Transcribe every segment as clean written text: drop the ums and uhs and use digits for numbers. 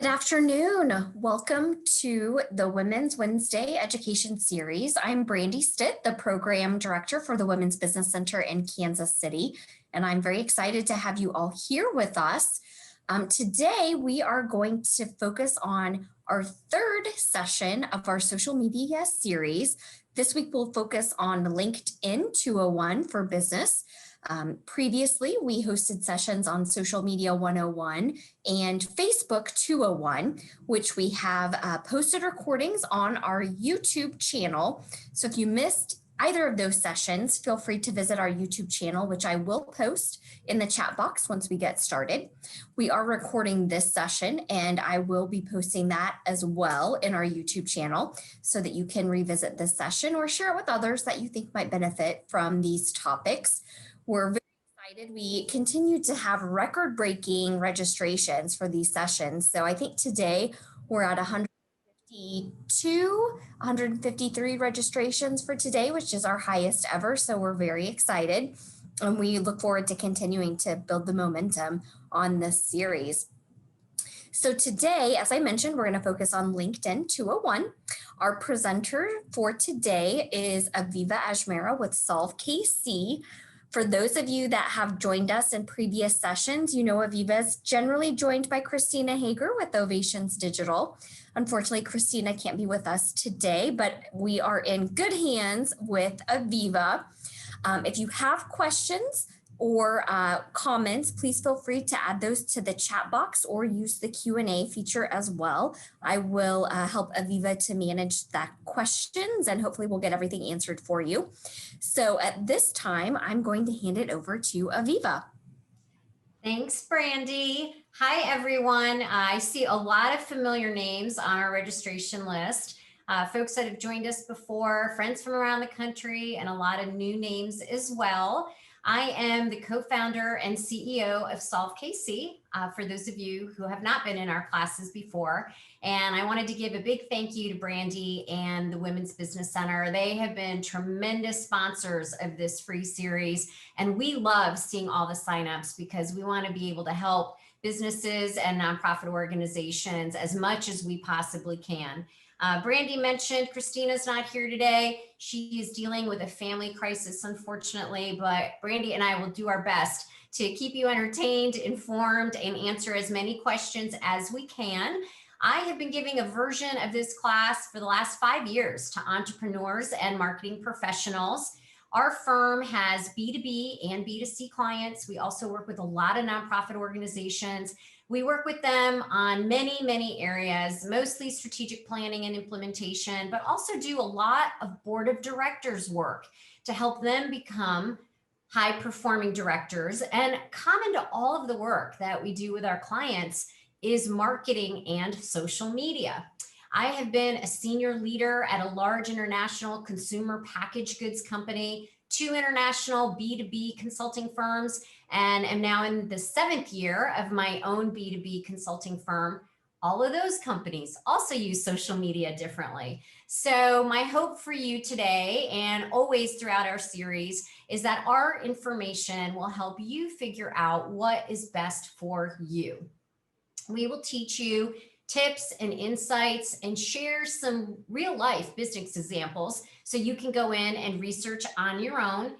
Good afternoon. Welcome to the Women's Wednesday Education Series. I'm Brandy Stitt, the Program Director for the Women's Business Center in Kansas City, and I'm very excited to have you all here with us. Today, we are going to focus on our third session of our social media series. This week, we'll focus on LinkedIn 201 for business. Previously, we hosted sessions on Social Media 101 and Facebook 201, which we have posted recordings on our YouTube channel. So if you missed either of those sessions, feel free to visit our YouTube channel, which I will post in the chat box once we get started. We are recording this session, and I will be posting that as well in our YouTube channel so that you can revisit this session or share it with others that you think might benefit from these topics. We're very excited. We continue to have record-breaking registrations for these sessions. So I think today we're at 153 registrations for today, which is our highest ever. So we're very excited. And we look forward to continuing to build the momentum on this series. So today, as I mentioned, we're going to focus on LinkedIn 201. Our presenter for today is Aviva Ajmera with Solve KC. For those of you that have joined us in previous sessions, you know Aviva is generally joined by Christina Hager with Ovations Digital. Unfortunately, Christina can't be with us today, but we are in good hands with Aviva. If you have questions or comments, please feel free to add those to the chat box or use the Q&A feature as well. I will help Aviva to manage that questions, and hopefully we'll get everything answered for you. So at this time, I'm going to hand it over to Aviva. Thanks, Brandy. Hi, everyone. I see a lot of familiar names on our registration list. Folks that have joined us before, friends from around the country, and a lot of new names as well. I am the co-founder and CEO of Solve KC, for those of you who have not been in our classes before. And I wanted to give a big thank you to Brandy and the Women's Business Center. They have been tremendous sponsors of this free series. And we love seeing all the signups because we want to be able to help businesses and nonprofit organizations as much as we possibly can. Brandy mentioned Christina's not here today. She is dealing with a family crisis, unfortunately, but Brandy and I will do our best to keep you entertained, informed, and answer as many questions as we can. I have been giving a version of this class for the last 5 years to entrepreneurs and marketing professionals. Our firm has B2B and B2C clients. We also work with a lot of nonprofit organizations. We work with them on many, many areas, mostly strategic planning and implementation, but also do a lot of board of directors work to help them become high-performing directors. And common to all of the work that we do with our clients is marketing and social media. I have been a senior leader at a large international consumer packaged goods company, 2 international B2B consulting firms, and am now in the 7th year of my own B2B consulting firm. All of those companies also use social media differently. So my hope for you today and always throughout our series is that our information will help you figure out what is best for you. We will teach you tips and insights and share some real life business examples so you can go in and research on your own.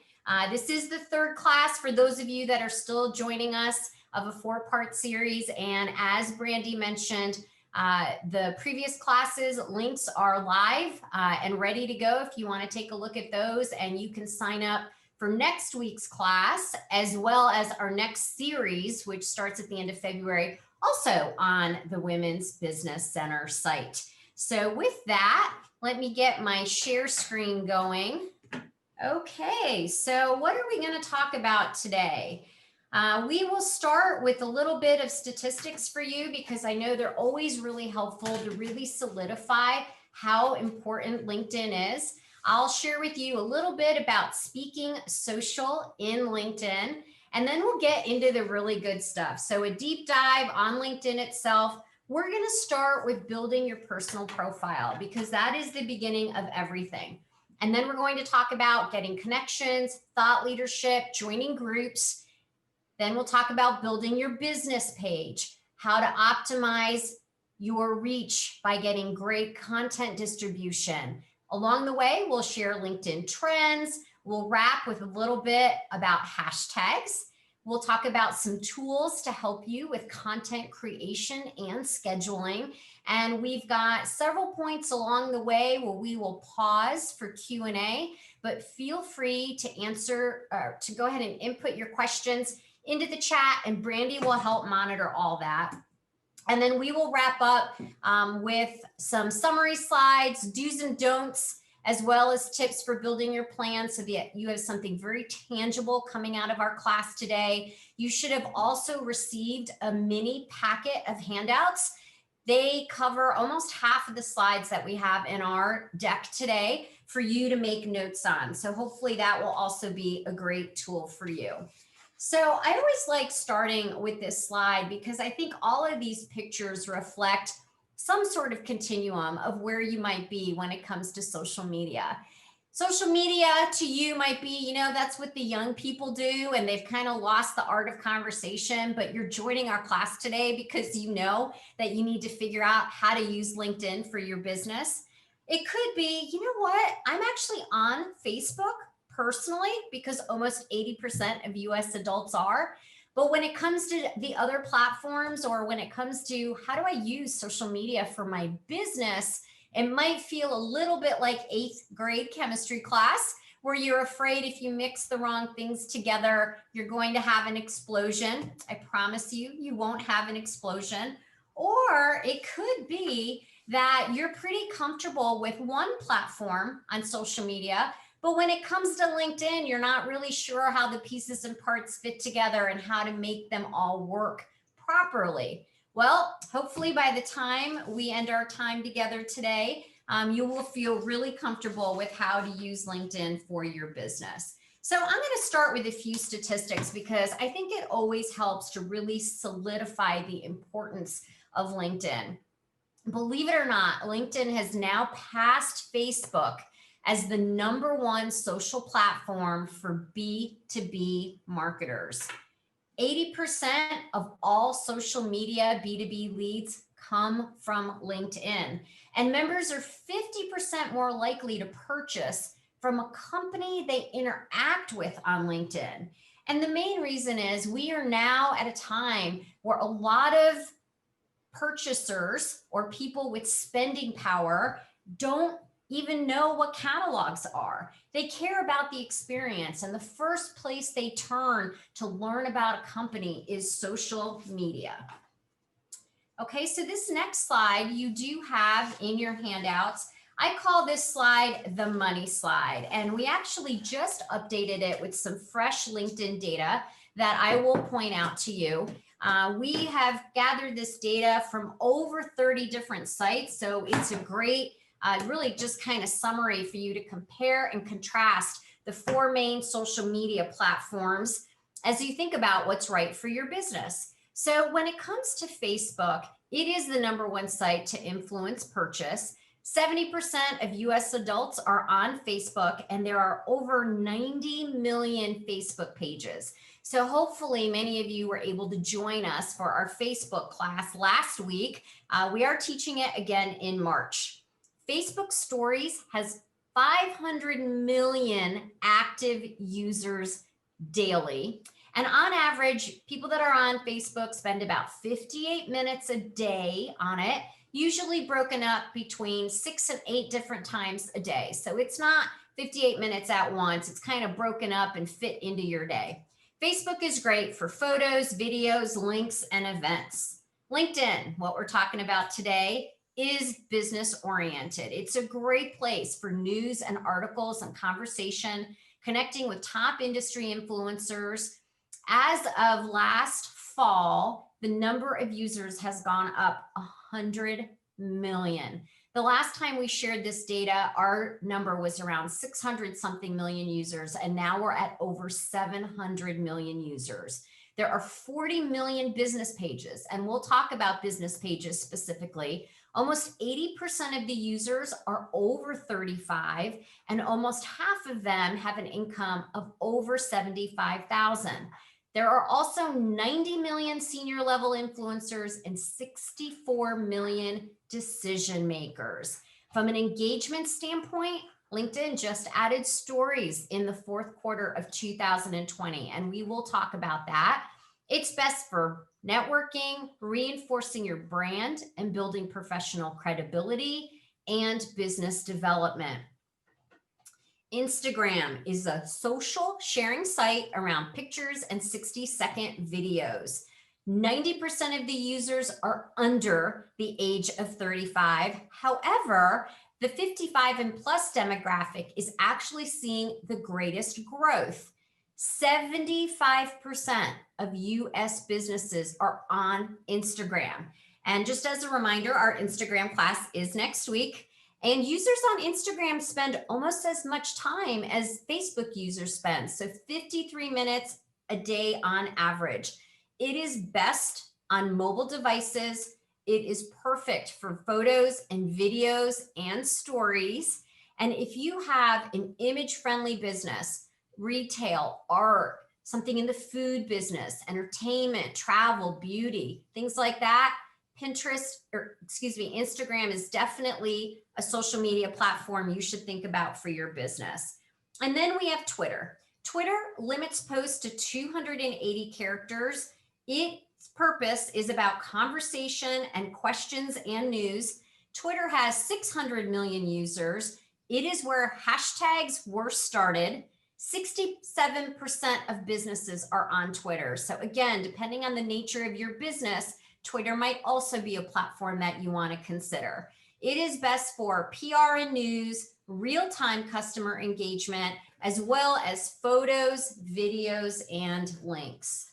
This is the third class for those of you that are still joining us of a 4-part series. And as Brandy mentioned, the previous classes links are live and ready to go if you want to take a look at those, and you can sign up for next week's class as well as our next series, which starts at the end of February, also on the Women's Business Center site. So with that, let me get my share screen going. Okay, so what are we going to talk about today? We will start with a little bit of statistics for you because I know they're always really helpful to really solidify how important LinkedIn is. I'll share with you a little bit about speaking social in LinkedIn, and then we'll get into the really good stuff. So a deep dive on LinkedIn itself. We're going to start with building your personal profile because that is the beginning of everything. And then we're going to talk about getting connections, thought leadership, joining groups. Then we'll talk about building your business page, how to optimize your reach by getting great content distribution. Along the way, we'll share LinkedIn trends. We'll wrap with a little bit about hashtags. We'll talk about some tools to help you with content creation and scheduling. And we've got several points along the way where we will pause for Q&A, but feel free to to go ahead and input your questions into the chat, and Brandy will help monitor all that. And then we will wrap up with some summary slides, do's and don'ts, as well as tips for building your plan so that you have something very tangible coming out of our class today. You should have also received a mini packet of handouts. They cover almost half of the slides that we have in our deck today for you to make notes on. So hopefully that will also be a great tool for you. So I always like starting with this slide because I think all of these pictures reflect some sort of continuum of where you might be when it comes to social media. Social media to you might be, that's what the young people do and they've kind of lost the art of conversation, but you're joining our class today because you know that you need to figure out how to use LinkedIn for your business. It could be, I'm actually on Facebook personally because almost 80% of US adults are. But when it comes to the other platforms, or when it comes to how do I use social media for my business, it might feel a little bit like 8th grade chemistry class where you're afraid if you mix the wrong things together, you're going to have an explosion. I promise you, you won't have an explosion. Or it could be that you're pretty comfortable with one platform on social media, but when it comes to LinkedIn, you're not really sure how the pieces and parts fit together and how to make them all work properly. Well, hopefully by the time we end our time together today, you will feel really comfortable with how to use LinkedIn for your business. So I'm going to start with a few statistics because I think it always helps to really solidify the importance of LinkedIn. Believe it or not, LinkedIn has now passed Facebook as the #1 social platform for B2B marketers. 80% of all social media B2B leads come from LinkedIn, and members are 50% more likely to purchase from a company they interact with on LinkedIn. And the main reason is we are now at a time where a lot of purchasers or people with spending power don't even know what catalogs are. They care about the experience, and the first place they turn to learn about a company is social media. Okay, so this next slide you do have in your handouts. I call this slide the money slide, and we actually just updated it with some fresh LinkedIn data that I will point out to you. We have gathered this data from over 30 different sites, so it's a great really just kind of summary for you to compare and contrast the 4 main social media platforms as you think about what's right for your business. So when it comes to Facebook, it is the #1 site to influence purchase. 70% of US adults are on Facebook, and there are over 90 million Facebook pages. So hopefully many of you were able to join us for our Facebook class last week. We are teaching it again in March. Facebook Stories has 500 million active users daily. And on average, people that are on Facebook spend about 58 minutes a day on it, usually broken up between 6 and 8 different times a day. So it's not 58 minutes at once. It's kind of broken up and fit into your day. Facebook is great for photos, videos, links, and events. LinkedIn, what we're talking about today, is business oriented. It's a great place for news and articles and conversation, connecting with top industry influencers. As of last fall, the number of users has gone up 100 million. The last time we shared this data, our number was around 600 something million users, and now we're at over 700 million users. There are 40 million business pages, and we'll talk about business pages specifically. Almost 80% of the users are over 35, and almost half of them have an income of over 75,000. There are also 90 million senior level influencers and 64 million decision makers. From an engagement standpoint, LinkedIn just added stories in the fourth quarter of 2020, and we will talk about that. It's best for networking, reinforcing your brand, and building professional credibility and business development. Instagram is a social sharing site around pictures and 60-second videos. 90% of the users are under the age of 35. However, the 55 and plus demographic is actually seeing the greatest growth. 75% of US businesses are on Instagram. And just as a reminder, our Instagram class is next week. And users on Instagram spend almost as much time as Facebook users spend. So 53 minutes a day on average. It is best on mobile devices. It is perfect for photos and videos and stories. And if you have an image-friendly business, retail, art, something in the food business, entertainment, travel, beauty, things like that, Instagram is definitely a social media platform you should think about for your business. And then we have Twitter. Twitter limits posts to 280 characters. Its purpose is about conversation and questions and news. Twitter has 600 million users. It is where hashtags were started. 67% of businesses are on Twitter. So again, depending on the nature of your business, Twitter might also be a platform that you want to consider. It is best for PR and news, real-time customer engagement, as well as photos, videos, and links.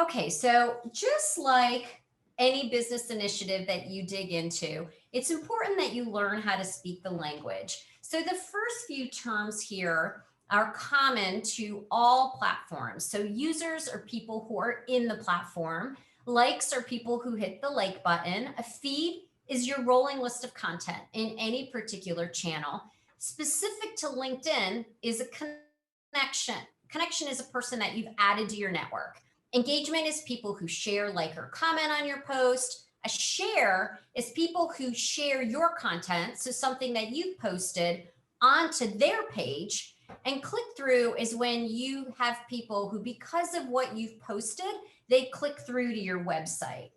Okay, so just like any business initiative that you dig into, it's important that you learn how to speak the language. So the first few terms here are common to all platforms. So users are people who are in the platform. Likes are people who hit the like button. A feed is your rolling list of content in any particular channel. Specific to LinkedIn is a connection. Connection is a person that you've added to your network. Engagement is people who share, like, or comment on your post. A share is people who share your content, so something that you've posted, onto their page. And click through is when you have people who, because of what you've posted, they click through to your website.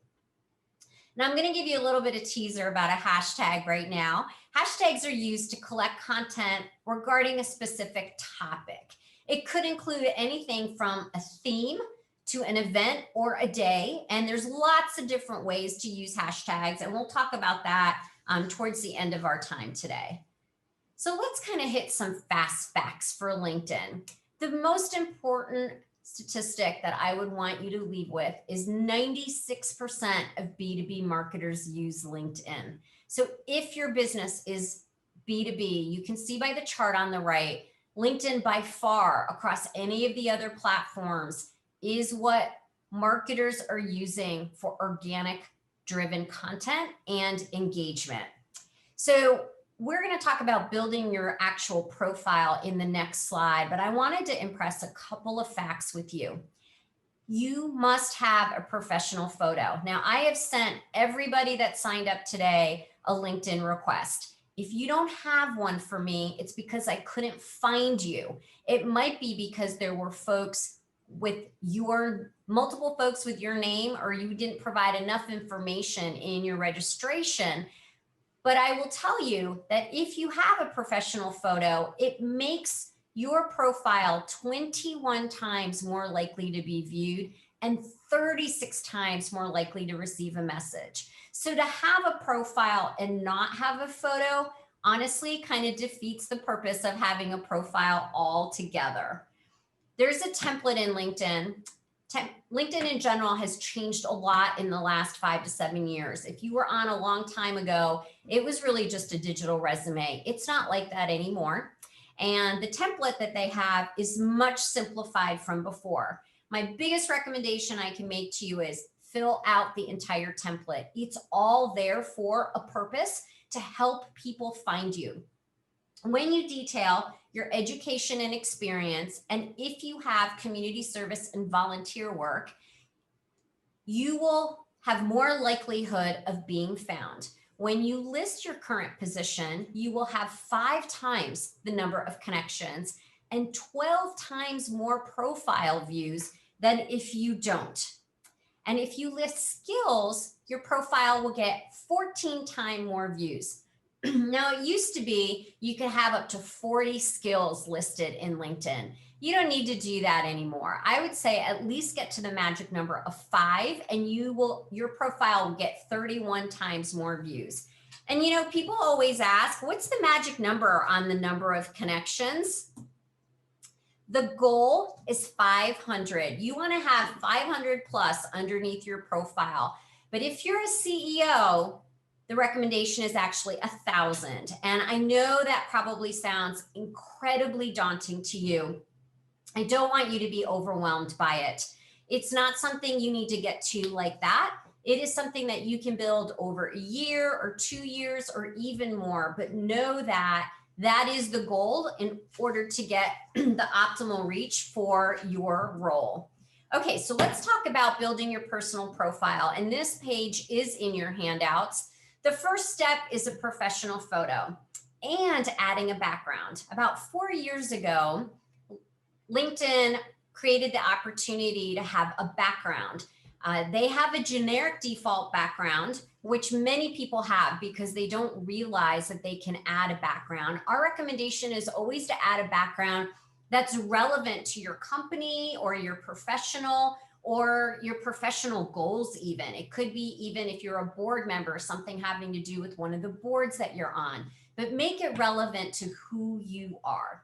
Now I'm going to give you a little bit of teaser about a hashtag right now. Hashtags are used to collect content regarding a specific topic. It could include anything from a theme to an event or a day. And there's lots of different ways to use hashtags. And we'll talk about that towards the end of our time today. So let's kind of hit some fast facts for LinkedIn. The most important statistic that I would want you to leave with is 96% of B2B marketers use LinkedIn. So if your business is B2B, you can see by the chart on the right, LinkedIn by far across any of the other platforms is what marketers are using for organic driven content and engagement. So we're going to talk about building your actual profile in the next slide, but I wanted to impress a couple of facts with you. You must have a professional photo. Now, I have sent everybody that signed up today a LinkedIn request. If you don't have one for me, it's because I couldn't find you. It might be because there were folks with multiple folks with your name, or you didn't provide enough information in your registration. But I will tell you that if you have a professional photo, it makes your profile 21 times more likely to be viewed and 36 times more likely to receive a message. So to have a profile and not have a photo, honestly, kind of defeats the purpose of having a profile altogether. There's a template in LinkedIn. LinkedIn in general has changed a lot in the last 5 to 7 years. If you were on a long time ago, it was really just a digital resume. It's not like that anymore. And the template that they have is much simplified from before. My biggest recommendation I can make to you is fill out the entire template. It's all there for a purpose to help people find you. When you detail your education and experience, and if you have community service and volunteer work, you will have more likelihood of being found. When you list your current position, you will have 5 times the number of connections and 12 times more profile views than if you don't. And if you list skills, your profile will get 14 times more views. Now, it used to be you could have up to 40 skills listed in LinkedIn. You don't need to do that anymore. I would say at least get to the magic number of 5 and your profile will get 31 times more views. And people always ask, what's the magic number on the number of connections? The goal is 500. You want to have 500 plus underneath your profile. But if you're a CEO, the recommendation is actually 1,000. And I know that probably sounds incredibly daunting to you. I don't want you to be overwhelmed by it. It's not something you need to get to like that. It is something that you can build over a year or 2 years or even more, but know that that is the goal in order to get the optimal reach for your role. Okay, so let's talk about building your personal profile. And this page is in your handouts. The first step is a professional photo and adding a background. About 4 years ago, LinkedIn created the opportunity to have a background. They have a generic default background, which many people have because they don't realize that they can add a background. Our recommendation is always to add a background that's relevant to your company or your professional goals even. It could be even if you're a board member, something having to do with one of the boards that you're on, but make it relevant to who you are.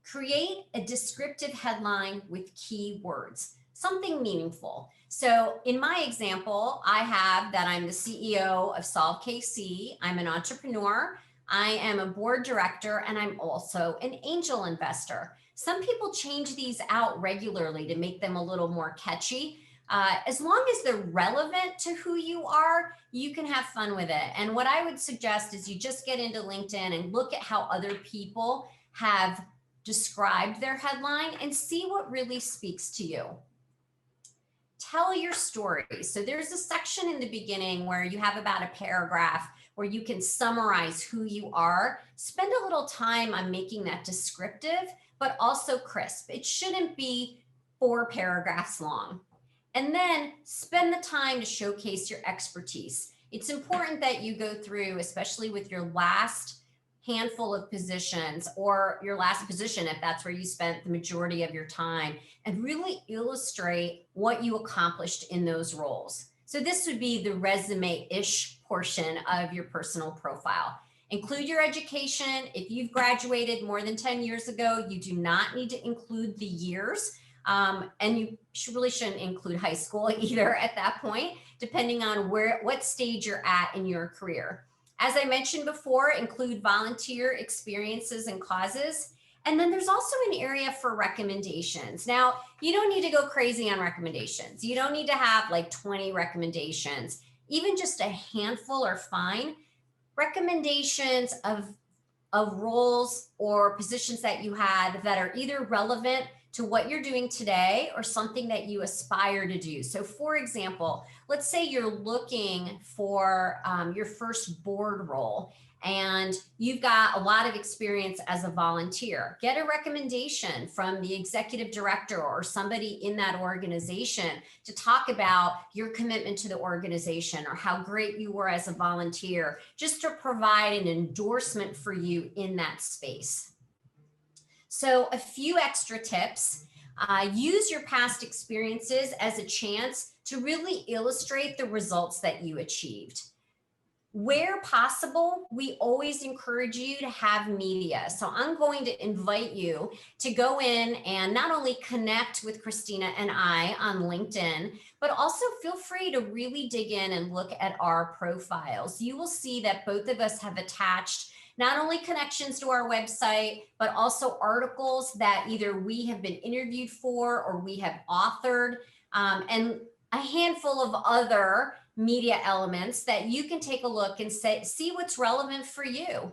Create a descriptive headline with keywords, something meaningful. So in my example, I have that I'm the CEO of Solve KC. I'm an entrepreneur. I am a board director, and I'm also an angel investor. Some people change these out regularly to make them a little more catchy. As long as they're relevant to who you are, you can have fun with it. And what I would suggest is you just get into LinkedIn and look at how other people have described their headline and see what really speaks to you. Tell your story. So there's a section in the beginning where you have about a paragraph where you can summarize who you are. Spend a little time on making that descriptive, but also crisp. It shouldn't be 4 paragraphs long. And then spend the time to showcase your expertise. It's important that you go through, especially with your last handful of positions or your last position, if that's where you spent the majority of your time, and really illustrate what you accomplished in those roles. So this would be the resume-ish portion of your personal profile. Include your education. If you've graduated more than 10 years ago, you do not need to include the years. And you really shouldn't include high school either at that point, depending on what stage you're at in your career. As I mentioned before, include volunteer experiences and causes. And then there's also an area for recommendations. Now, you don't need to go crazy on recommendations. You don't need to have like 20 recommendations. Even just a handful are fine. Recommendations of roles or positions that you had that are either relevant to what you're doing today or something that you aspire to do. So for example, let's say you're looking for your first board role and you've got a lot of experience as a volunteer. Get a recommendation from the executive director or somebody in that organization to talk about your commitment to the organization or how great you were as a volunteer, just to provide an endorsement for you in that space. So a few extra tips. Use your past experiences as a chance to really illustrate the results that you achieved. Where possible, we always encourage you to have media. So I'm going to invite you to go in and not only connect with Christina and I on LinkedIn, but also feel free to really dig in and look at our profiles. You will see that both of us have attached not only connections to our website, but also articles that either we have been interviewed for or we have authored, and a handful of other media elements that you can take a look and see what's relevant for you.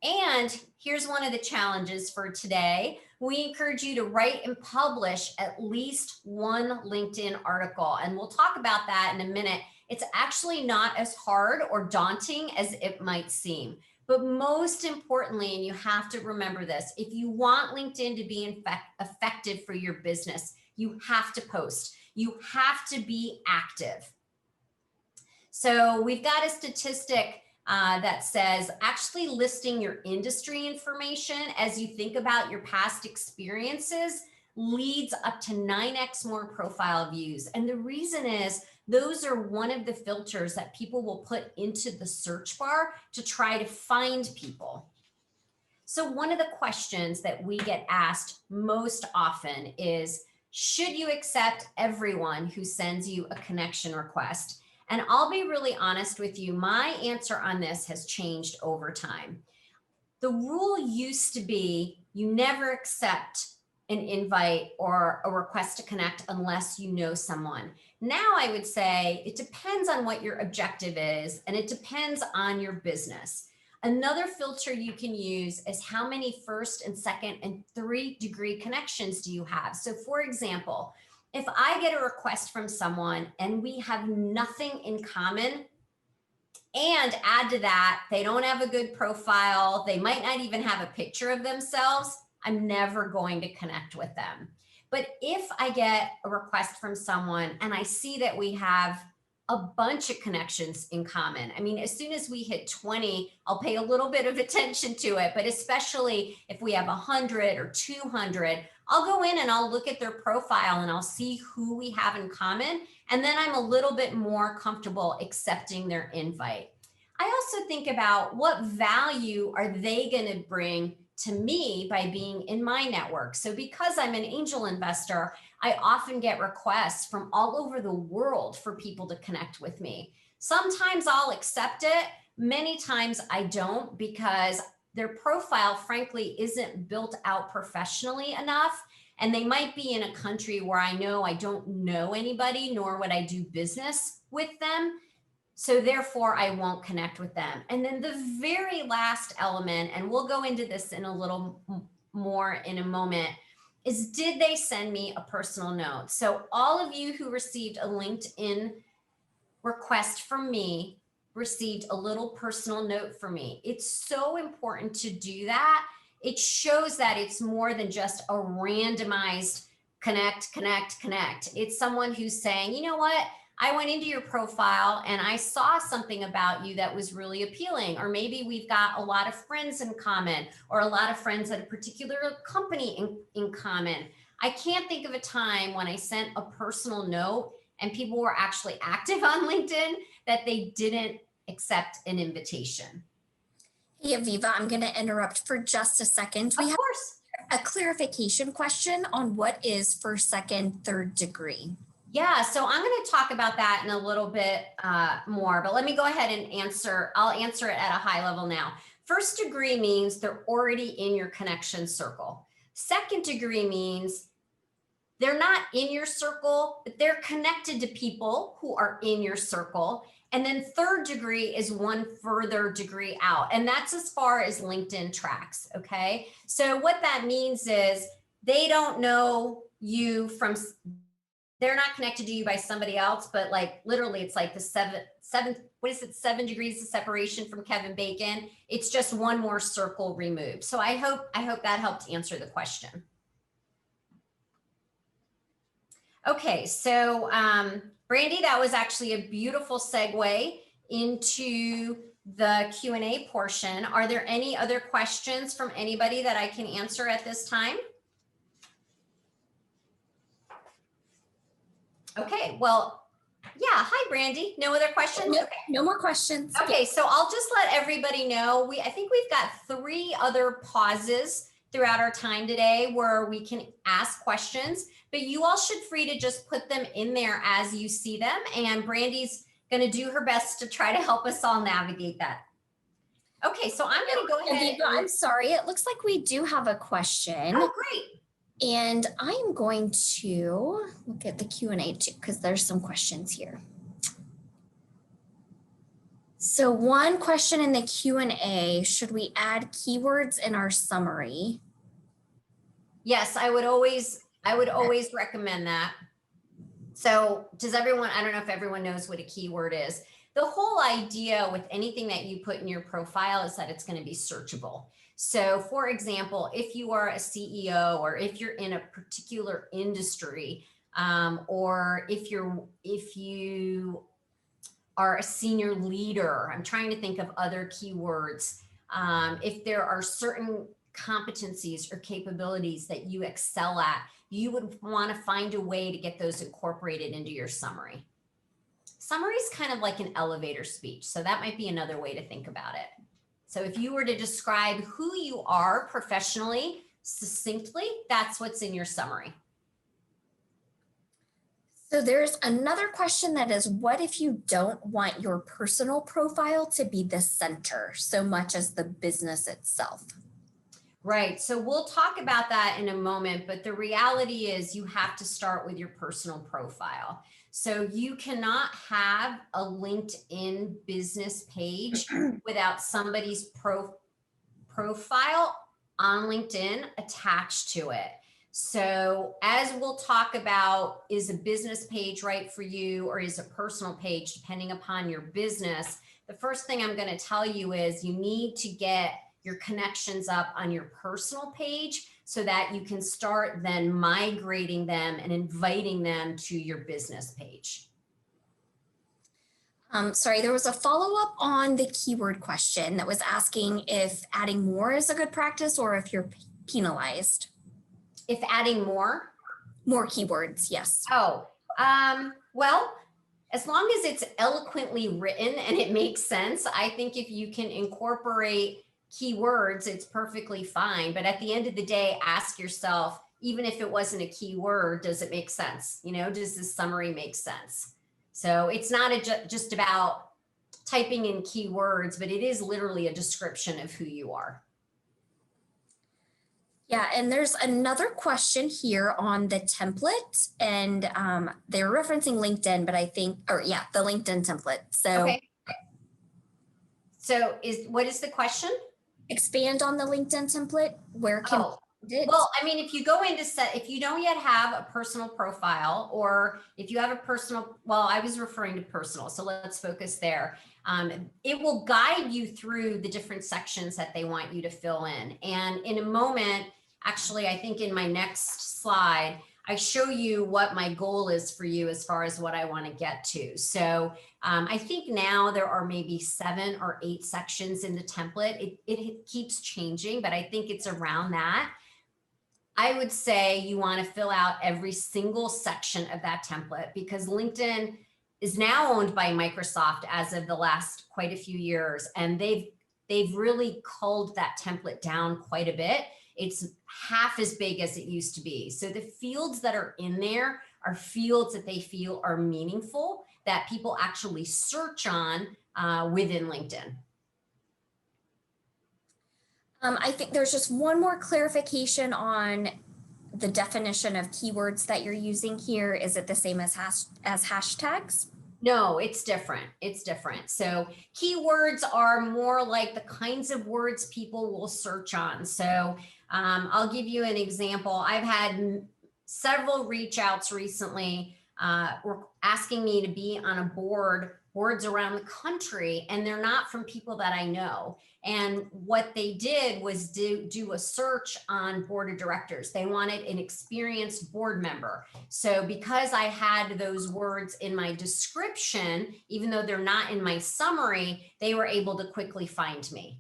And here's one of the challenges for today. We encourage you to write and publish at least one LinkedIn article. And we'll talk about that in a minute. It's actually not as hard or daunting as it might seem. But most importantly, and you have to remember this, if you want LinkedIn to be effective for your business, you have to post. You have to be active. So we've got a statistic that says actually listing your industry information as you think about your past experiences leads up to 9x more profile views. And the reason is those are one of the filters that people will put into the search bar to try to find people. So one of the questions that we get asked most often is, should you accept everyone who sends you a connection request? And I'll be really honest with you, my answer on this has changed over time. The rule used to be you never accept an invite or a request to connect unless you know someone. Now I would say it depends on what your objective is, and it depends on your business. Another filter you can use is how many first and second and third degree connections do you have? So for example, if I get a request from someone and we have nothing in common, and add to that, they don't have a good profile, they might not even have a picture of themselves, I'm never going to connect with them. But if I get a request from someone and I see that we have a bunch of connections in common, I mean, as soon as we hit 20, I'll pay a little bit of attention to it, but especially if we have 100 or 200, I'll go in and I'll look at their profile and I'll see who we have in common. And then I'm a little bit more comfortable accepting their invite. I also think about what value are they going to bring to me by being in my network. So because I'm an angel investor, I often get requests from all over the world for people to connect with me. Sometimes I'll accept it. Many times I don't, because their profile, frankly, isn't built out professionally enough. And they might be in a country where I know I don't know anybody, nor would I do business with them. So therefore, I won't connect with them. And then the very last element, and we'll go into this in a little more in a moment, is did they send me a personal note? So all of you who received a LinkedIn request from me received a little personal note from me. It's so important to do that. It shows that it's more than just a randomized connect. It's someone who's saying, you know what? I went into your profile and I saw something about you that was really appealing. Or maybe we've got a lot of friends in common, or a lot of friends at a particular company in common. I can't think of a time when I sent a personal note and people were actually active on LinkedIn that they didn't accept an invitation. Hey, Aviva, I'm going to interrupt for just a second. Of course. A clarification question on what is first, second, third degree. Yeah, so I'm going to talk about that in a little bit more, but let me go ahead and I'll answer it at a high level now. First degree means they're already in your connection circle. Second degree means they're not in your circle, but they're connected to people who are in your circle. And then third degree is one further degree out. And that's as far as LinkedIn tracks, okay? So what that means is they don't know you from, they're not connected to you by somebody else, but like literally it's like the seven degrees of separation from Kevin Bacon. It's just one more circle removed. So I hope that helped answer the question. Okay, so Brandy, that was actually a beautiful segue into the Q&A portion. Are there any other questions from anybody that I can answer at this time? Okay, well, yeah, hi Brandy. No other questions? No, okay. No more questions. Okay, so I'll just let everybody know, I think we've got 3 other pauses throughout our time today where we can ask questions, but you all should free to just put them in there as you see them. And Brandy's gonna do her best to try to help us all navigate that. Okay, so I'm gonna go ahead. I'm sorry, it looks like we do have a question. Oh, great. And I'm going to look at the Q&A too, because there's some questions here. So one question in the Q&A, should we add keywords in our summary? Yes, I would always recommend that. So I don't know if everyone knows what a keyword is. The whole idea with anything that you put in your profile is that it's going to be searchable. So for example, if you are a CEO or if you're in a particular industry, or if you are a senior leader, I'm trying to think of other keywords. If there are certain competencies or capabilities that you excel at, you would want to find a way to get those incorporated into your summary. Summary is kind of like an elevator speech, so that might be another way to think about it. So if you were to describe who you are professionally, succinctly, that's what's in your summary. So there's another question that is, what if you don't want your personal profile to be the center so much as the business itself? Right. So we'll talk about that in a moment, but the reality is you have to start with your personal profile. So you cannot have a LinkedIn business page without somebody's profile on LinkedIn attached to it. So as we'll talk about, is a business page right for you or is a personal page, depending upon your business, the first thing I'm going to tell you is you need to get your connections up on your personal page so that you can start then migrating them and inviting them to your business page. Sorry, there was a follow-up on the keyword question that was asking if adding more is a good practice or if you're penalized. If adding more keywords, yes. Oh, well, as long as it's eloquently written and it makes sense, I think if you can incorporate keywords, it's perfectly fine. But at the end of the day, ask yourself, even if it wasn't a keyword, does it make sense? Does this summary make sense? So it's not just about typing in keywords, but it is literally a description of who you are. Yeah, and there's another question here on the template, and they're referencing LinkedIn, but I think, the LinkedIn template. So, okay. So what is the question? Expand on the LinkedIn template. Where can well, I mean, if you go into if you don't yet have a personal profile, or if you have a personal, well, I was referring to personal, so let's focus there. It will guide you through the different sections that they want you to fill in. And in a moment, actually, I think in my next slide, I show you what my goal is for you as far as what I want to get to. So I think now there are maybe 7 or 8 sections in the template. It keeps changing, but I think it's around that. I would say you want to fill out every single section of that template, because LinkedIn is now owned by Microsoft as of the last quite a few years, and they've really culled that template down quite a bit. It's half as big as it used to be. So the fields that are in there are fields that they feel are meaningful, that people actually search on within LinkedIn. I think there's just one more clarification on the definition of keywords that you're using here. Is it the same as hashtags? No, it's different. It's different. So keywords are more like the kinds of words people will search on. So I'll give you an example. I've had several reach outs recently asking me to be on a boards around the country, and they're not from people that I know. And what they did was do a search on board of directors. They wanted an experienced board member. So because I had those words in my description, even though they're not in my summary, they were able to quickly find me.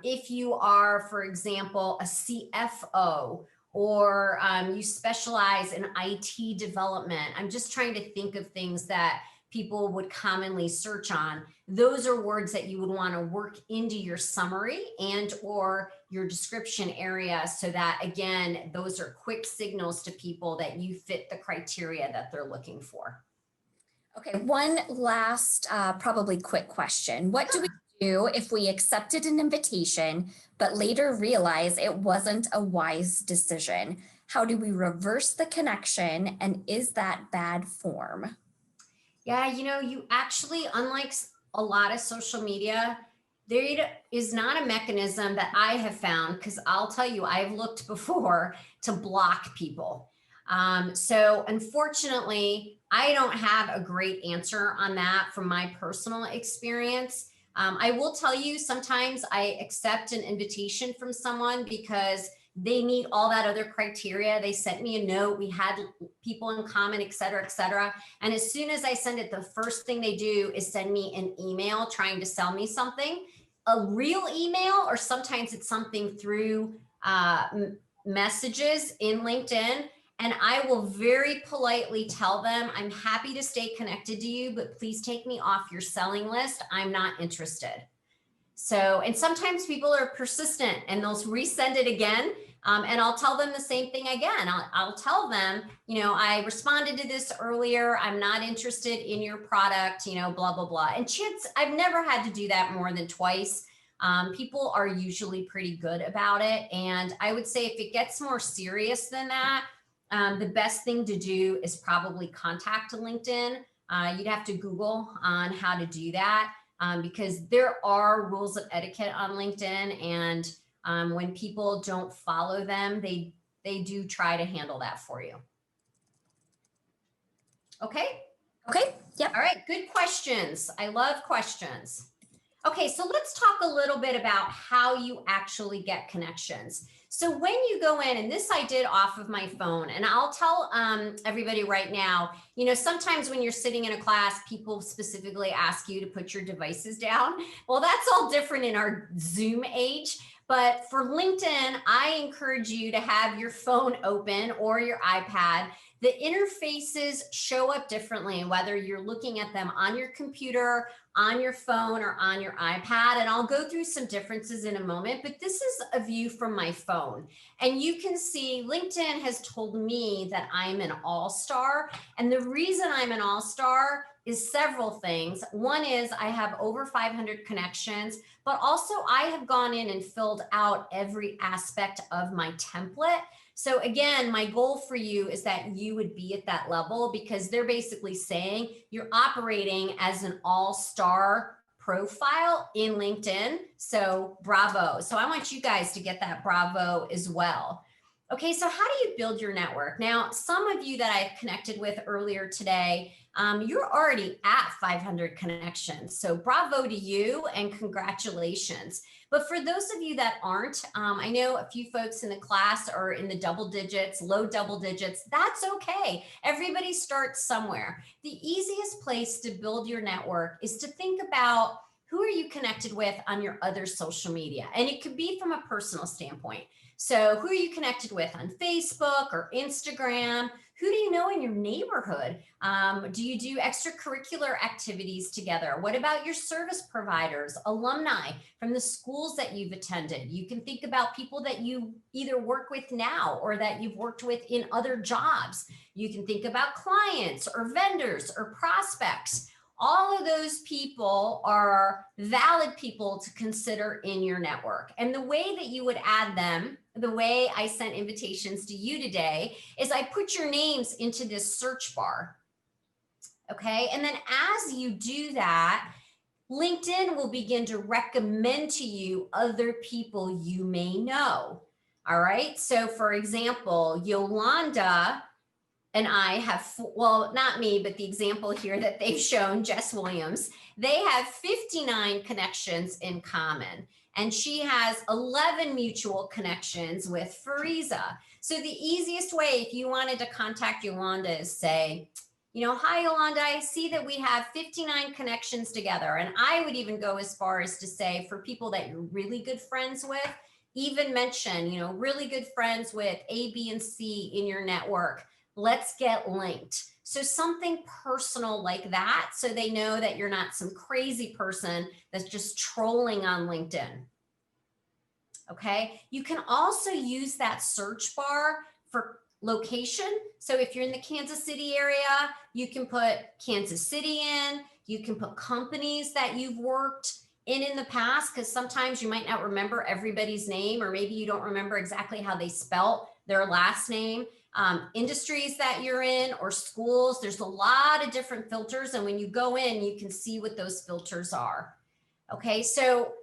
If you are, for example, a CFO, or you specialize in IT development, I'm just trying to think of things that people would commonly search on. Those are words that you would want to work into your summary and or your description area, so that, again, those are quick signals to people that you fit the criteria that they're looking for. Okay, one last probably quick question. What do we do if we accepted an invitation but later realize it wasn't a wise decision? How do we reverse the connection, and is that bad form? Yeah, you actually, unlike a lot of social media, there is not a mechanism that I have found, because I'll tell you, I've looked before to block people. So unfortunately, I don't have a great answer on that from my personal experience. I will tell you, sometimes I accept an invitation from someone because they meet all that other criteria. They sent me a note, we had people in common, et cetera, et cetera. And as soon as I send it, the first thing they do is send me an email trying to sell me something, a real email, or sometimes it's something through messages in LinkedIn. And I will very politely tell them, I'm happy to stay connected to you, but please take me off your selling list. I'm not interested. So, and sometimes people are persistent and they'll resend it again. And I'll tell them the same thing again. I'll tell them, you know, I responded to this earlier. I'm not interested in your product, you know, blah, blah, blah. And I've never had to do that more than twice. People are usually pretty good about it. And I would say if it gets more serious than that, the best thing to do is probably contact LinkedIn. You'd have to Google on how to do that. Because there are rules of etiquette on LinkedIn, and when people don't follow them, they do try to handle that for you. Okay? Okay, yep. All right, good questions. I love questions. Okay, so let's talk a little bit about how you actually get connections. So when you go in, and this I did off of my phone, and I'll tell everybody right now, you know, sometimes when you're sitting in a class, people specifically ask you to put your devices down. Well, that's all different in our Zoom age. But for LinkedIn, I encourage you to have your phone open or your iPad. The interfaces show up differently, whether you're looking at them on your computer, on your phone, or on your iPad. And I'll go through some differences in a moment, but this is a view from my phone. And you can see LinkedIn has told me that I'm an all-star. And the reason I'm an all-star is several things. One is I have over 500 connections, but also I have gone in and filled out every aspect of my template. So again, my goal for you is that you would be at that level, because they're basically saying you're operating as an all-star profile in LinkedIn. So bravo. So I want you guys to get that bravo as well. Okay, so how do you build your network? Now, some of you that I've connected with earlier today, you're already at 500 connections. So bravo to you and congratulations. But for those of you that aren't, I know a few folks in the class are in the double digits, low double digits. That's okay. Everybody starts somewhere. The easiest place to build your network is to think about who are you connected with on your other social media? And it could be from a personal standpoint. So who are you connected with on Facebook or Instagram? Who do you know in your neighborhood? Do you do extracurricular activities together? What about your service providers, alumni from the schools that you've attended? You can think about people that you either work with now or that you've worked with in other jobs. You can think about clients or vendors or prospects. All of those people are valid people to consider in your network. And the way that you would add them, the way I sent invitations to you today, is I put your names into this search bar. Okay, and then as you do that, LinkedIn will begin to recommend to you other people you may know. All right, so for example, Yolanda and I have, well, not me, but the example here that they've shown, Jess Williams, they have 59 connections in common. And she has 11 mutual connections with Fariza. So the easiest way, if you wanted to contact Yolanda, is say, you know, hi, Yolanda, I see that we have 59 connections together. And I would even go as far as to say, for people that you're really good friends with, even mention, you know, really good friends with A, B, and C in your network. Let's get linked. So something personal like that, so they know that you're not some crazy person that's just trolling on LinkedIn. Okay, you can also use that search bar for location. So if you're in the Kansas City area, you can put Kansas City in, you can put companies that you've worked in the past, because sometimes you might not remember everybody's name, or maybe you don't remember exactly how they spelt their last name. industries that you're in or schools. There's a lot of different filters. And when you go in, you can see what those filters are. Okay, so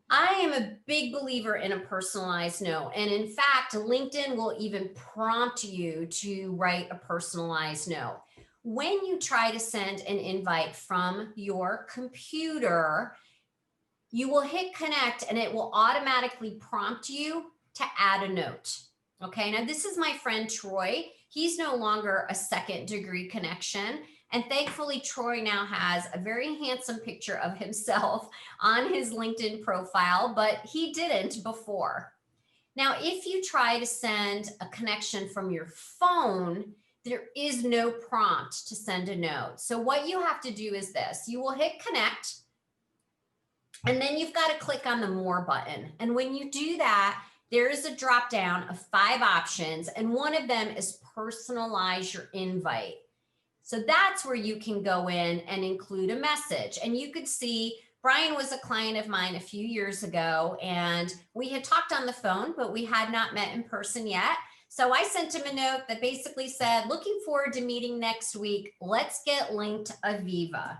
I am a big believer in a personalized note. And in fact, LinkedIn will even prompt you to write a personalized note. When you try to send an invite from your computer, you will hit connect and it will automatically prompt you to add a note. Okay, now this is my friend Troy. He's no longer a second degree connection. And thankfully, Troy now has a very handsome picture of himself on his LinkedIn profile, but he didn't before. Now, if you try to send a connection from your phone, there is no prompt to send a note. So what you have to do is this. You will hit connect, and then you've got to click on the more button. And when you do that, there is a drop down of 5 options, and one of them is personalize your invite. So that's where you can go in and include a message. And you could see Brian was a client of mine a few years ago, and we had talked on the phone, but we had not met in person yet. So I sent him a note that basically said, looking forward to meeting next week. Let's get linked Aviva.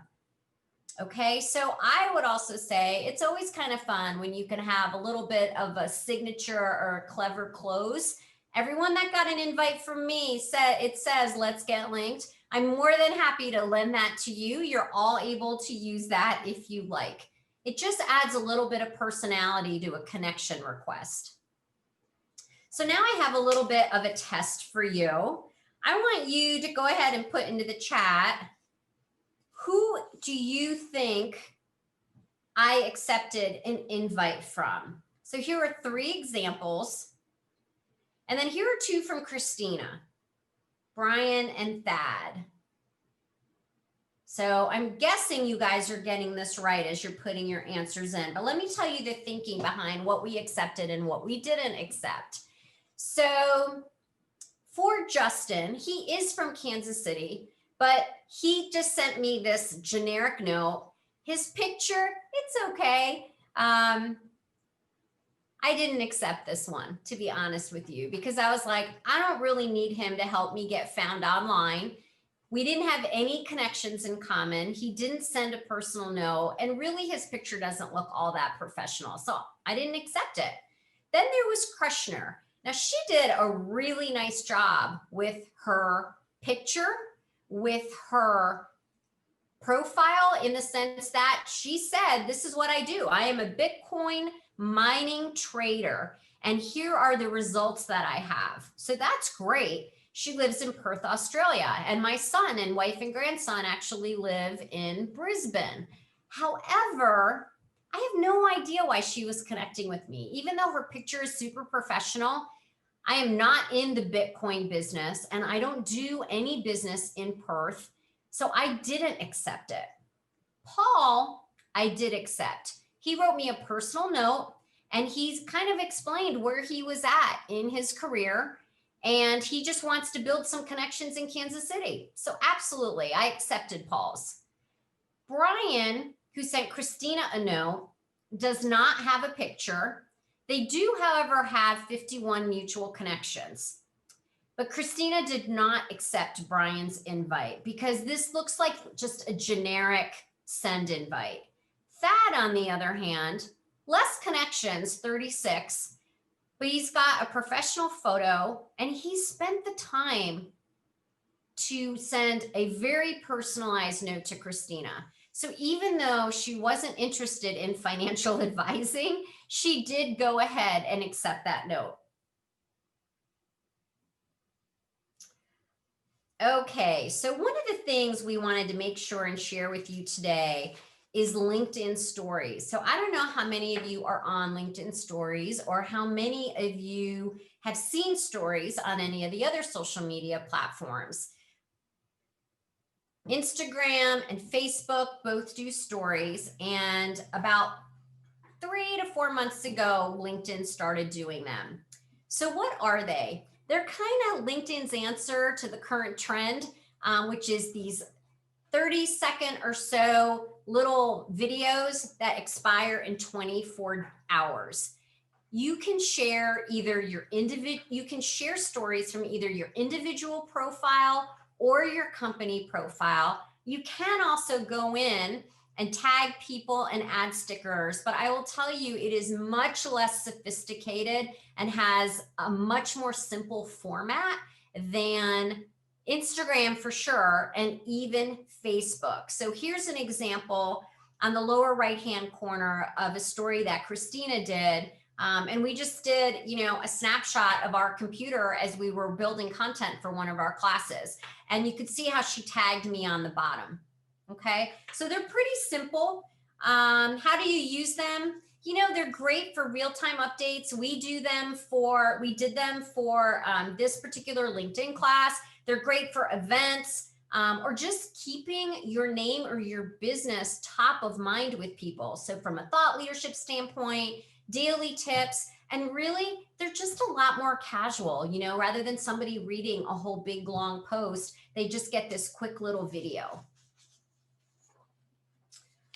Okay, so I would also say it's always kind of fun when you can have a little bit of a signature or a clever close. Everyone that got an invite from me says, let's get linked. I'm more than happy to lend that to you. You're all able to use that if you like. It just adds a little bit of personality to a connection request. So now I have a little bit of a test for you. I want you to go ahead and put into the chat, who do you think I accepted an invite from? So here are 3 examples. And then here are 2 from Christina, Brian and Thad. So I'm guessing you guys are getting this right as you're putting your answers in. But let me tell you the thinking behind what we accepted and what we didn't accept. So for Justin, he is from Kansas City, but he just sent me this generic note. His picture, it's okay. I didn't accept this one, to be honest with you, because I was like, I don't really need him to help me get found online. We didn't have any connections in common. He didn't send a personal note, and really his picture doesn't look all that professional. So I didn't accept it. Then there was Krishner. Now she did a really nice job with her picture, with her profile, in the sense that she said, this is what I do. I am a Bitcoin mining trader, and here are the results that I have. So that's great. She lives in Perth, Australia, and my son and wife and grandson actually live in Brisbane. However, I have no idea why she was connecting with me. Even though her picture is super professional, I am not in the Bitcoin business, and I don't do any business in Perth. So I didn't accept it. Paul, I did accept. He wrote me a personal note, and he's kind of explained where he was at in his career, and he just wants to build some connections in Kansas City. So absolutely, I accepted Paul's. Brian, who sent Christina a note, does not have a picture. They do, however, have 51 mutual connections. But Christina did not accept Brian's invite because this looks like just a generic send invite. Thad, on the other hand, less connections, 36, but he's got a professional photo, and he spent the time to send a very personalized note to Christina. So even though she wasn't interested in financial advising, she did go ahead and accept that note. Okay, so one of the things we wanted to make sure and share with you today is LinkedIn stories. So I don't know how many of you are on LinkedIn stories, or how many of you have seen stories on any of the other social media platforms. Instagram and Facebook both do stories, and about 3 to 4 months ago, LinkedIn started doing them. So what are they? They're kind of LinkedIn's answer to the current trend, which is these 30-second or so little videos that expire in 24 hours. you can share you can share stories from either your individual profile or your company profile. You can also go in and tag people and add stickers, but I will tell you, it is much less sophisticated and has a much more simple format than Instagram for sure, and even Facebook. So here's an example on the lower right-hand corner of a story that Christina did. And we just did, a snapshot of our computer as we were building content for one of our classes. And you could see how she tagged me on the bottom. Okay, so they're pretty simple. How do you use them? They're great for real-time updates. We did them for this particular LinkedIn class. They're great for events, or just keeping your name or your business top of mind with people. So from a thought leadership standpoint, daily tips, and really they're just a lot more casual, rather than somebody reading a whole big long post, they just get this quick little video.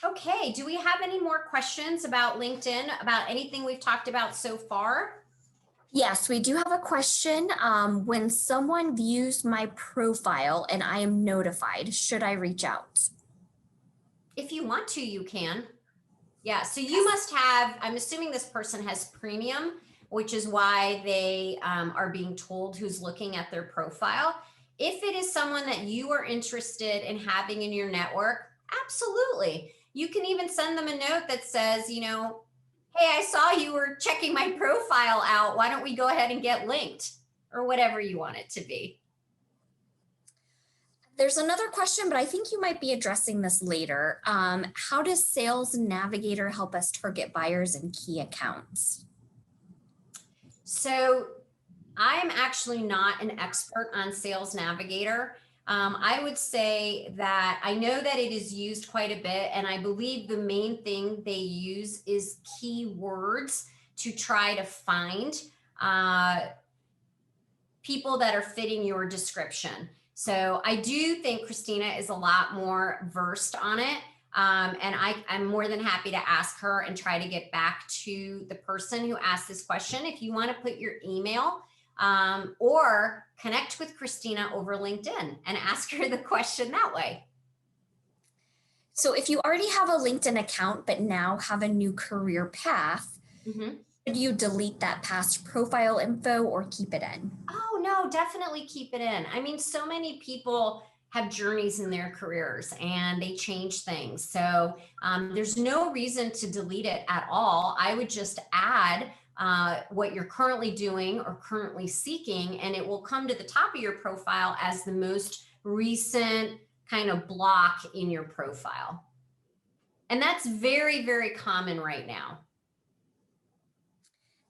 Okay, do we have any more questions about LinkedIn, about anything we've talked about so far? Yes, we do have a question. When someone views my profile and I am notified, should I reach out? If you want to, you can. Yeah, so you must have, I'm assuming this person has premium, which is why they are being told who's looking at their profile. If it is someone that you are interested in having in your network, absolutely. You can even send them a note that says, hey, I saw you were checking my profile out. Why don't we go ahead and get linked, or whatever you want it to be. There's another question, but I think you might be addressing this later. How does Sales Navigator help us target buyers and key accounts? So I'm actually not an expert on Sales Navigator. I would say that I know that it is used quite a bit, and I believe the main thing they use is keywords to try to find people that are fitting your description. So I do think Christina is a lot more versed on it. And I'm more than happy to ask her and try to get back to the person who asked this question. If you want to put your email or connect with Christina over LinkedIn and ask her the question that way. So if you already have a LinkedIn account, but now have a new career path, should you delete that past profile info or keep it in? Oh, no, definitely keep it in. I mean, so many people have journeys in their careers and they change things. So there's no reason to delete it at all. I would just add what you're currently doing or currently seeking, and it will come to the top of your profile as the most recent kind of block in your profile. And that's very, very common right now.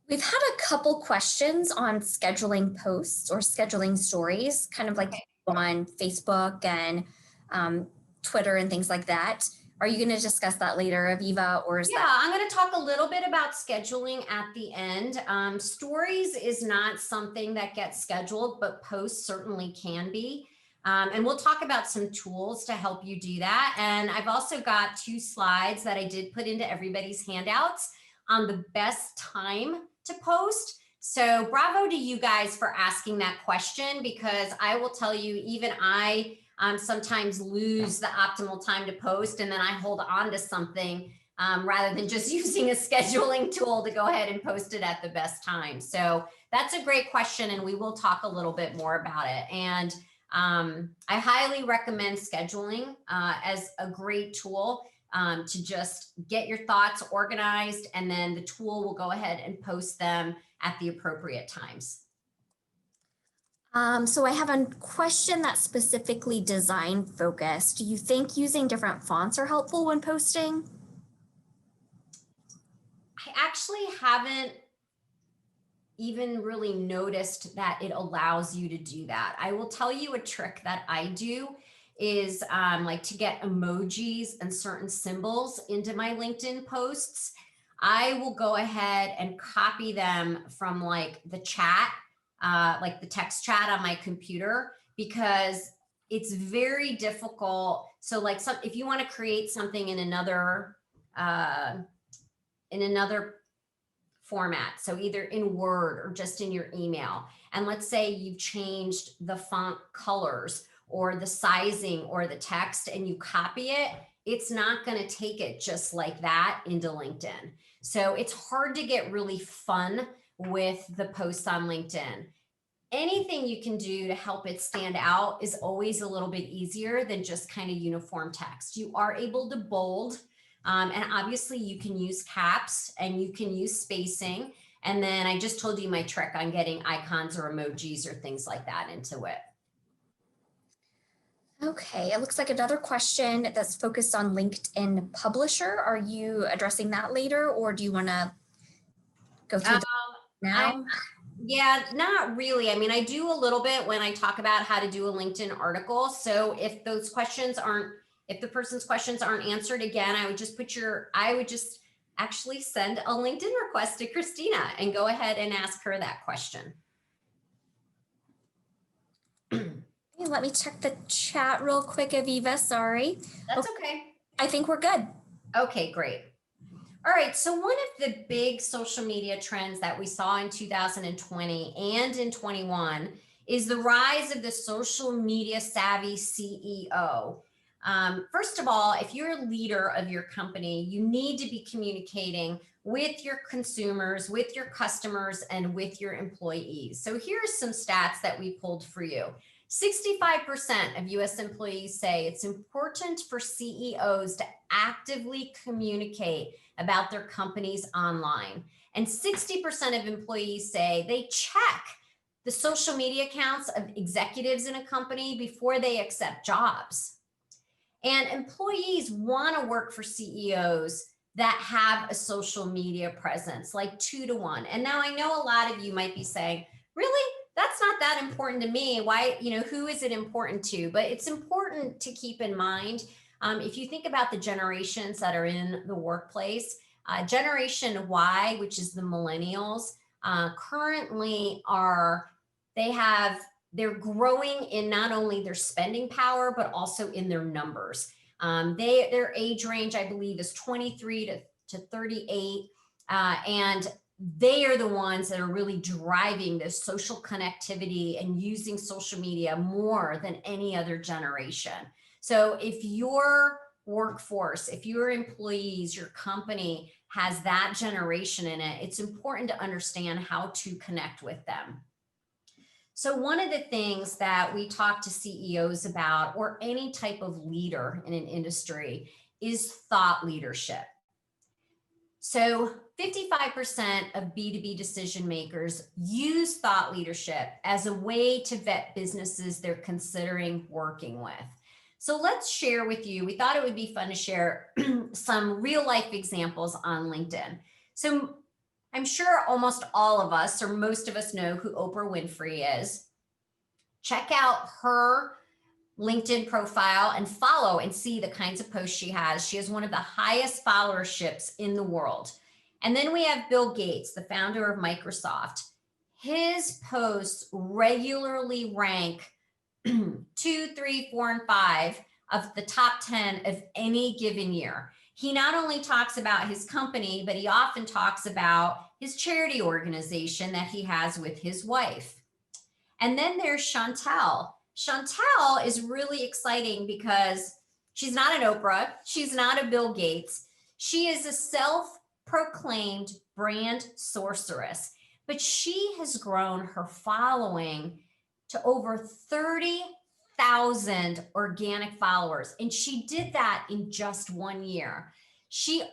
We've had a couple questions on scheduling posts or scheduling stories, kind of like on Facebook and Twitter and things like that. Are you going to discuss that later, Aviva, or is I'm going to talk a little bit about scheduling at the end. Stories is not something that gets scheduled, but posts certainly can be. And we'll talk about some tools to help you do that. And I've also got 2 slides that I did put into everybody's handouts on the best time to post. So bravo to you guys for asking that question, because I will tell you, even I sometimes lose the optimal time to post, and then I hold on to something rather than just using a scheduling tool to go ahead and post it at the best time. So that's a great question, and we will talk a little bit more about it. And I highly recommend scheduling as a great tool to just get your thoughts organized, and then the tool will go ahead and post them at the appropriate times. So I have a question that's specifically design focused. Do you think using different fonts are helpful when posting? I actually haven't even really noticed that it allows you to do that. I will tell you a trick that I do is like to get emojis and certain symbols into my LinkedIn posts. I will go ahead and copy them from like the chat, like the text chat on my computer, because it's very difficult. So like if you want to create something in another format. So either in Word or just in your email. And let's say you've changed the font colors or the sizing or the text and you copy it, it's not going to take it just like that into LinkedIn. So it's hard to get really fun with the posts on LinkedIn. Anything you can do to help it stand out is always a little bit easier than just kind of uniform text. You are able to bold, and obviously you can use caps and you can use spacing. And then I just told you my trick on getting icons or emojis or things like that into it. Okay, it looks like another question that's focused on LinkedIn Publisher. Are you addressing that later, or do you want to go through that now? Yeah, not really. I mean, I do a little bit when I talk about how to do a LinkedIn article. So if those questions aren't, if the person's questions aren't answered, again, I would just actually send a LinkedIn request to Christina and go ahead and ask her that question. Let me check the chat real quick, Aviva. Sorry. That's okay. I think we're good. Okay, great. All right, so one of the big social media trends that we saw in 2020 and in 21 is the rise of the social media savvy CEO. First of all, if you're a leader of your company, you need to be communicating with your consumers, with your customers, and with your employees. So here are some stats that we pulled for you. 65% of US employees say it's important for CEOs to actively communicate about their companies online. And 60% of employees say they check the social media accounts of executives in a company before they accept jobs. And employees want to work for CEOs that have a social media presence, like 2 to 1. And now I know a lot of you might be saying, really? That's not that important to me. Why, who is it important to? But it's important to keep in mind, if you think about the generations that are in the workplace, Generation Y, which is the millennials, currently they're growing in not only their spending power, but also in their numbers. Their age range, I believe, is 23 to 38. And they are the ones that are really driving this social connectivity and using social media more than any other generation. So if your workforce, if your employees, your company has that generation in it, it's important to understand how to connect with them. So one of the things that we talk to CEOs about, or any type of leader in an industry, is thought leadership. So 55% of B2B decision makers use thought leadership as a way to vet businesses they're considering working with. So let's share with you, we thought it would be fun to share some real life examples on LinkedIn. So I'm sure almost all of us, or most of us, know who Oprah Winfrey is. Check out her LinkedIn profile and follow and see the kinds of posts she has. She has one of the highest followerships in the world. And then we have Bill Gates, the founder of Microsoft. His posts regularly rank 2, 3, 4, and 5 of the top 10 of any given year. He not only talks about his company, but he often talks about his charity organization that he has with his wife. And then there's Chantel. Chantel is really exciting because she's not an Oprah. She's not a Bill Gates. She is a self-proclaimed brand sorceress, but she has grown her following to over 30,000 organic followers. And she did that in just 1 year.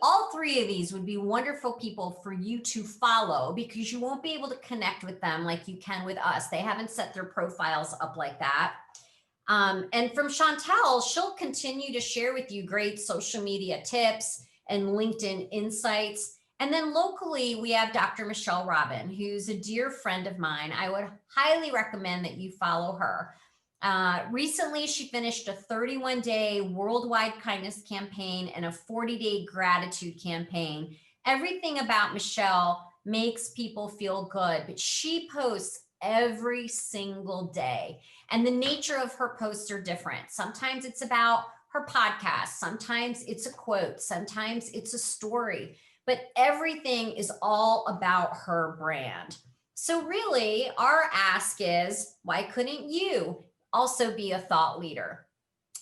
All three of these would be wonderful people for you to follow, because you won't be able to connect with them like you can with us. They haven't set their profiles up like that. And from Chantel, she'll continue to share with you great social media tips and LinkedIn insights. And then locally, we have Dr. Michelle Robin, who's a dear friend of mine. I would highly recommend that you follow her. Recently, she finished a 31-day worldwide kindness campaign and a 40-day gratitude campaign. Everything about Michelle makes people feel good, but she posts every single day. And the nature of her posts are different. Sometimes it's about her podcast. Sometimes it's a quote. Sometimes it's a story. but everything is all about her brand. So really, our ask is, why couldn't you also be a thought leader?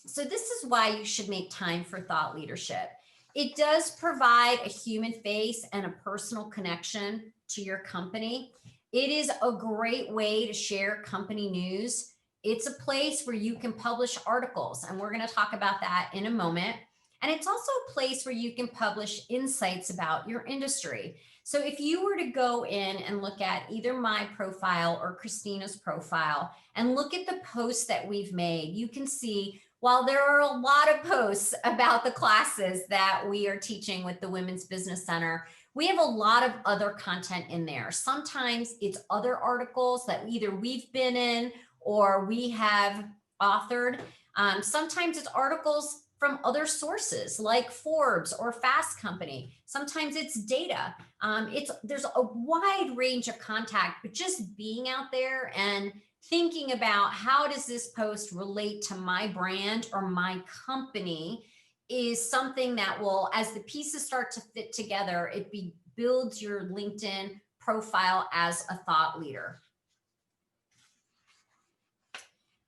So this is why you should make time for thought leadership. It does provide a human face and a personal connection to your company. It is a great way to share company news. It's a place where you can publish articles, and we're going to talk about that in a moment. And it's also a place where you can publish insights about your industry. So if you were to go in and look at either my profile or Christina's profile and look at the posts that we've made, you can see while there are a lot of posts about the classes that we are teaching with the Women's Business Center, we have a lot of other content in there. Sometimes it's other articles that either we've been in or we have authored. Sometimes it's articles from other sources like Forbes or Fast Company. Sometimes it's data. There's a wide range of contact, but just being out there and thinking about how does this post relate to my brand or my company is something that will, as the pieces start to fit together, builds your LinkedIn profile as a thought leader.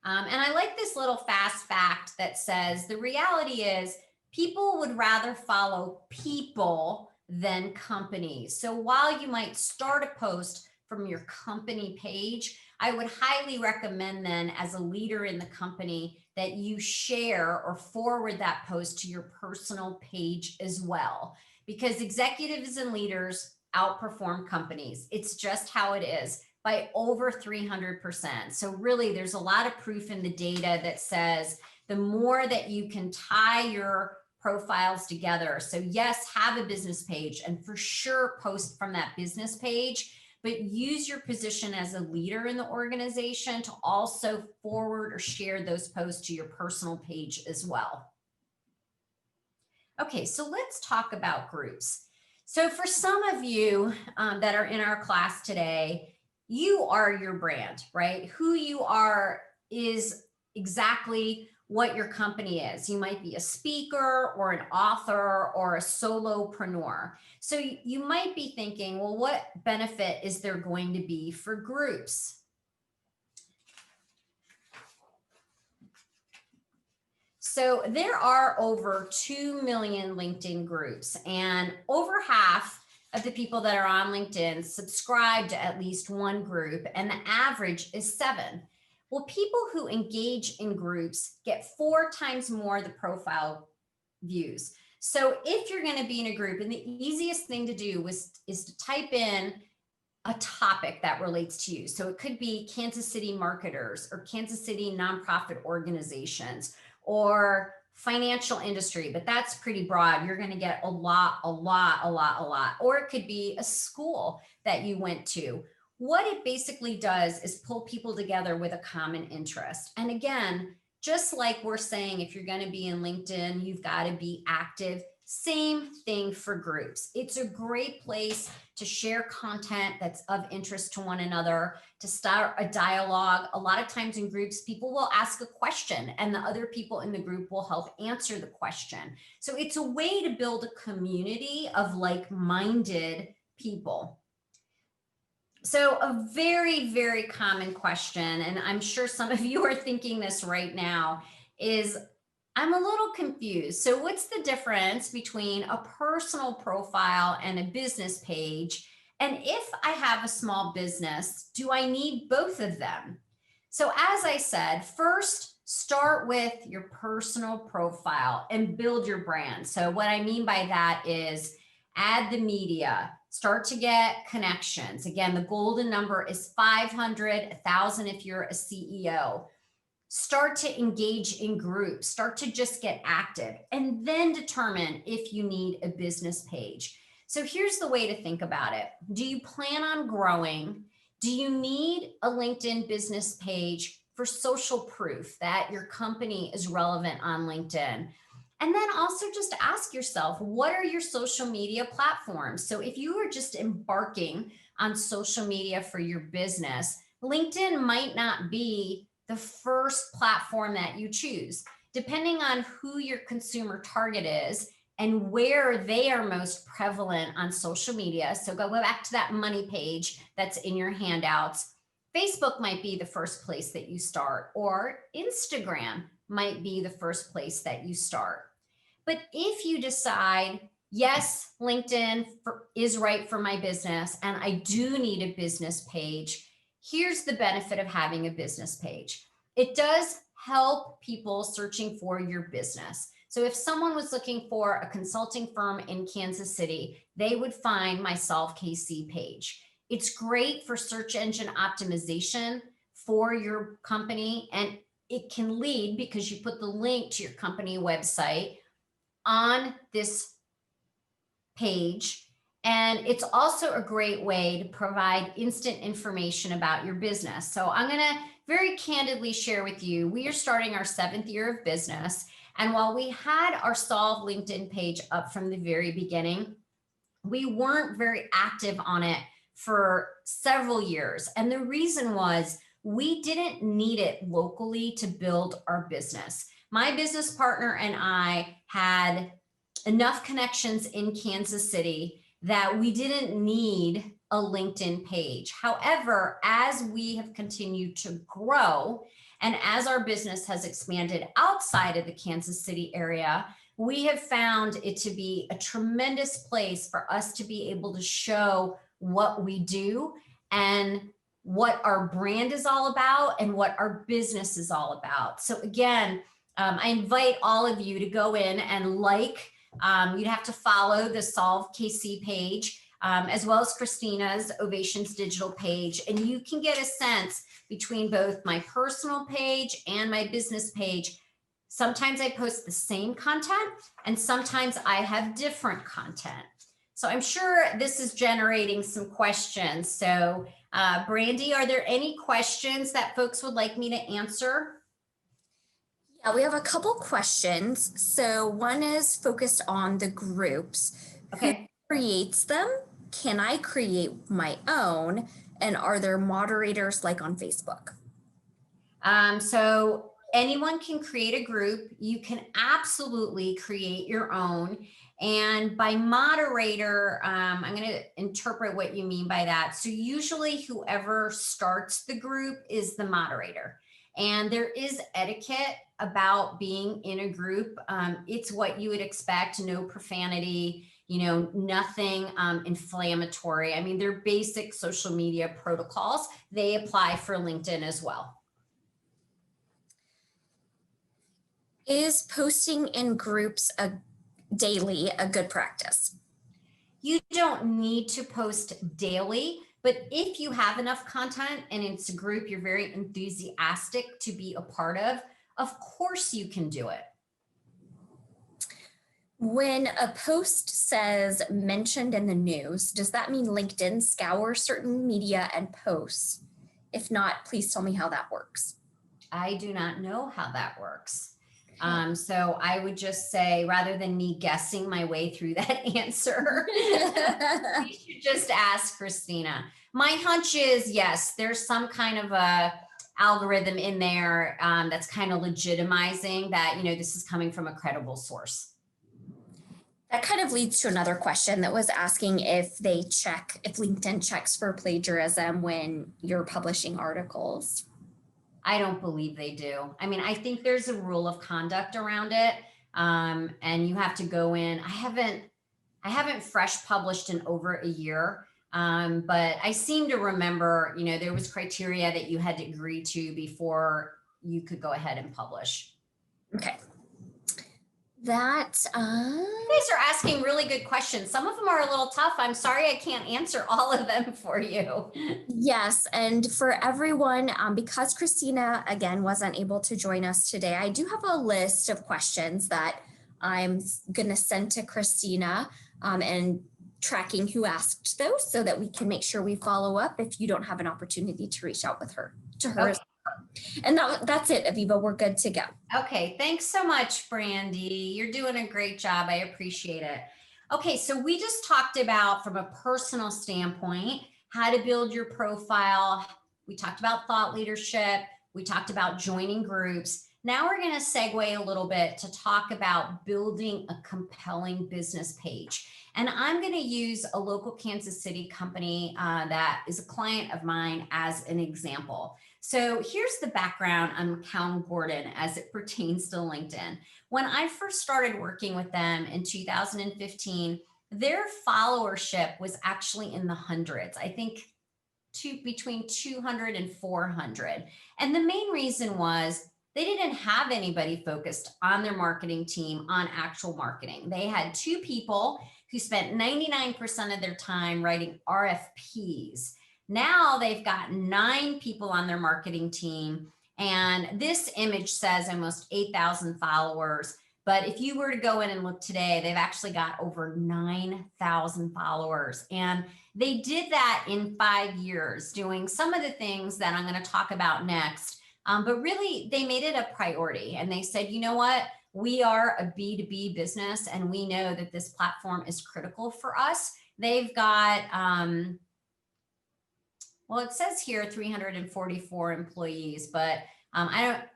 And I like this little fast fact that says the reality is people would rather follow people than companies. So while you might start a post from your company page, I would highly recommend then as a leader in the company that you share or forward that post to your personal page as well, because executives and leaders outperform companies. It's just how it is by over 300%. So really there's a lot of proof in the data that says the more that you can tie your profiles together. So yes, have a business page and for sure post from that business page, but use your position as a leader in the organization to also forward or share those posts to your personal page as well. Okay, so let's talk about groups. So for some of you that are in our class today, you are your brand, right? Who you are is exactly what your company is. You might be a speaker or an author or a solopreneur. So you might be thinking, well, what benefit is there going to be for groups? So there are over 2 million LinkedIn groups, and over half of the people that are on LinkedIn subscribe to at least one group, and the average is 7. Well, people who engage in groups get 4 times more the profile views. So if you're going to be in a group, and the easiest thing to do is to type in a topic that relates to you. So it could be Kansas City marketers or Kansas City nonprofit organizations or financial industry, but that's pretty broad. You're going to get a lot. Or it could be a school that you went to. What it basically does is pull people together with a common interest. And again, just like we're saying, if you're going to be in LinkedIn, you've got to be active. Same thing for groups. It's a great place to share content that's of interest to one another, to start a dialogue. A lot of times in groups, people will ask a question and the other people in the group will help answer the question. So it's a way to build a community of like-minded people. So a very, very common question, and I'm sure some of you are thinking this right now, is I'm a little confused. So what's the difference between a personal profile and a business page? And if I have a small business, do I need both of them? So as I said, first, start with your personal profile and build your brand. So what I mean by that is add the media, start to get connections. Again, the golden number is 500, 1,000 if you're a CEO. Start to engage in groups, start to just get active, and then determine if you need a business page. So here's the way to think about it. Do you plan on growing? Do you need a LinkedIn business page for social proof that your company is relevant on LinkedIn? And then also just ask yourself, what are your social media platforms? So if you are just embarking on social media for your business, LinkedIn might not be the first platform that you choose, depending on who your consumer target is and where they are most prevalent on social media. So go back to that money page that's in your handouts. Facebook might be the first place that you start, or Instagram might be the first place that you start. But if you decide, yes, LinkedIn is right for my business, and I do need a business page, here's the benefit of having a business page. It does help people searching for your business. So if someone was looking for a consulting firm in Kansas City, they would find my Solve KC page. It's great for search engine optimization for your company, and it can lead, because you put the link to your company website on this page. And it's also a great way to provide instant information about your business. So I'm going to very candidly share with you, we are starting our 7th year of business. And while we had our Solve LinkedIn page up from the very beginning, we weren't very active on it for several years. And the reason was we didn't need it locally to build our business. My business partner and I had enough connections in Kansas City that we didn't need a LinkedIn page. However, as we have continued to grow and as our business has expanded outside of the Kansas City area, we have found it to be a tremendous place for us to be able to show what we do and what our brand is all about and what our business is all about. So again, I invite all of you to go in and you'd have to follow the Solve KC page, as well as Christina's Ovations Digital page. And you can get a sense between both my personal page and my business page. Sometimes I post the same content and sometimes I have different content. So I'm sure this is generating some questions. So Brandy, are there any questions that folks would like me to answer? Yeah, we have a couple questions. So one is focused on the groups. Okay. Who creates them? Can I create my own? And are there moderators like on Facebook? So anyone can create a group. You can absolutely create your own. And by moderator, I'm going to interpret what you mean by that. So usually whoever starts the group is the moderator. And there is etiquette about being in a group. It's what you would expect, no profanity, nothing inflammatory. I mean, they're basic social media protocols. They apply for LinkedIn as well. Is posting in groups daily a good practice? You don't need to post daily, but if you have enough content and it's a group you're very enthusiastic to be a part of course you can do it. When a post says mentioned in the news, does that mean LinkedIn scours certain media and posts? If not, please tell me how that works. I do not know how that works. So I would just say, rather than me guessing my way through that answer, you should just ask Christina. My hunch is, yes, there's some kind of a algorithm in there that's kind of legitimizing that, this is coming from a credible source. That kind of leads to another question that was asking if LinkedIn checks for plagiarism when you're publishing articles. I don't believe they do. I mean, I think there's a rule of conduct around it. And you have to go in. I haven't fresh published in over a year. But I seem to remember, there was criteria that you had to agree to before you could go ahead and publish. Okay. You guys are asking really good questions. Some of them are a little tough. I'm sorry I can't answer all of them for you. Yes, and for everyone, because Christina, again, wasn't able to join us today, I do have a list of questions that I'm going to send to Christina and tracking who asked those so that we can make sure we follow up if you don't have an opportunity to reach out to her. Okay. And that's it, Aviva. We're good to go. Okay. Thanks so much, Brandy. You're doing a great job. I appreciate it. Okay. So we just talked about, from a personal standpoint, how to build your profile. We talked about thought leadership. We talked about joining groups. Now we're going to segue a little bit to talk about building a compelling business page. And I'm going to use a local Kansas City company that is a client of mine as an example. So here's the background on McCown Gordon as it pertains to LinkedIn. When I first started working with them in 2015, their followership was actually in the hundreds. I think between 200 and 400. And the main reason was they didn't have anybody focused on their marketing team on actual marketing. They had two people who spent 99% of their time writing RFPs. Now they've got 9 people on their marketing team. And this image says almost 8,000 followers. But if you were to go in and look today, they've actually got over 9,000 followers. And they did that in 5 years, doing some of the things that I'm going to talk about next. But really, they made it a priority. And they said, you know what? We are a B2B business, and we know that this platform is critical for us. They've got, well, it says here 344 employees, but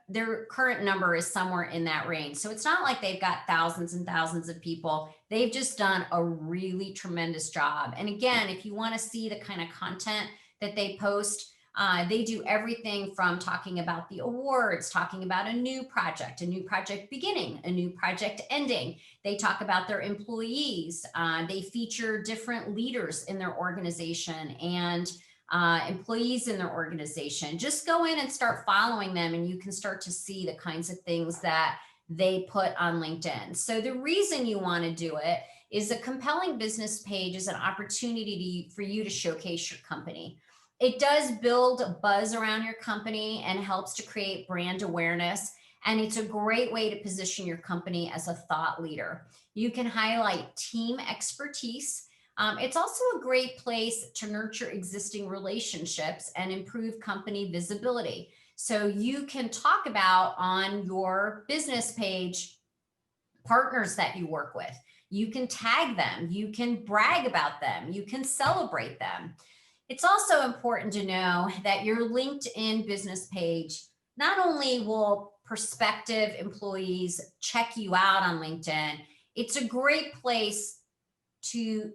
their current number is somewhere in that range. So it's not like they've got thousands and thousands of people. They've just done a really tremendous job. And again, if you want to see the kind of content that they post, they do everything from talking about the awards, talking about a new project beginning, a new project ending. They talk about their employees. They feature different leaders in their organization and employees in their organization. Just go in and start following them, and you can start to see the kinds of things that they put on LinkedIn. So the reason you want to do it is a compelling business page is an opportunity for you to showcase your company. It does build a buzz around your company and helps to create brand awareness. And it's a great way to position your company as a thought leader. You can highlight team expertise. It's also a great place to nurture existing relationships and improve company visibility. So you can talk about on your business page partners that you work with. You can tag them. You can brag about them. You can celebrate them. It's also important to know that your LinkedIn business page, not only will prospective employees check you out on LinkedIn, it's a great place to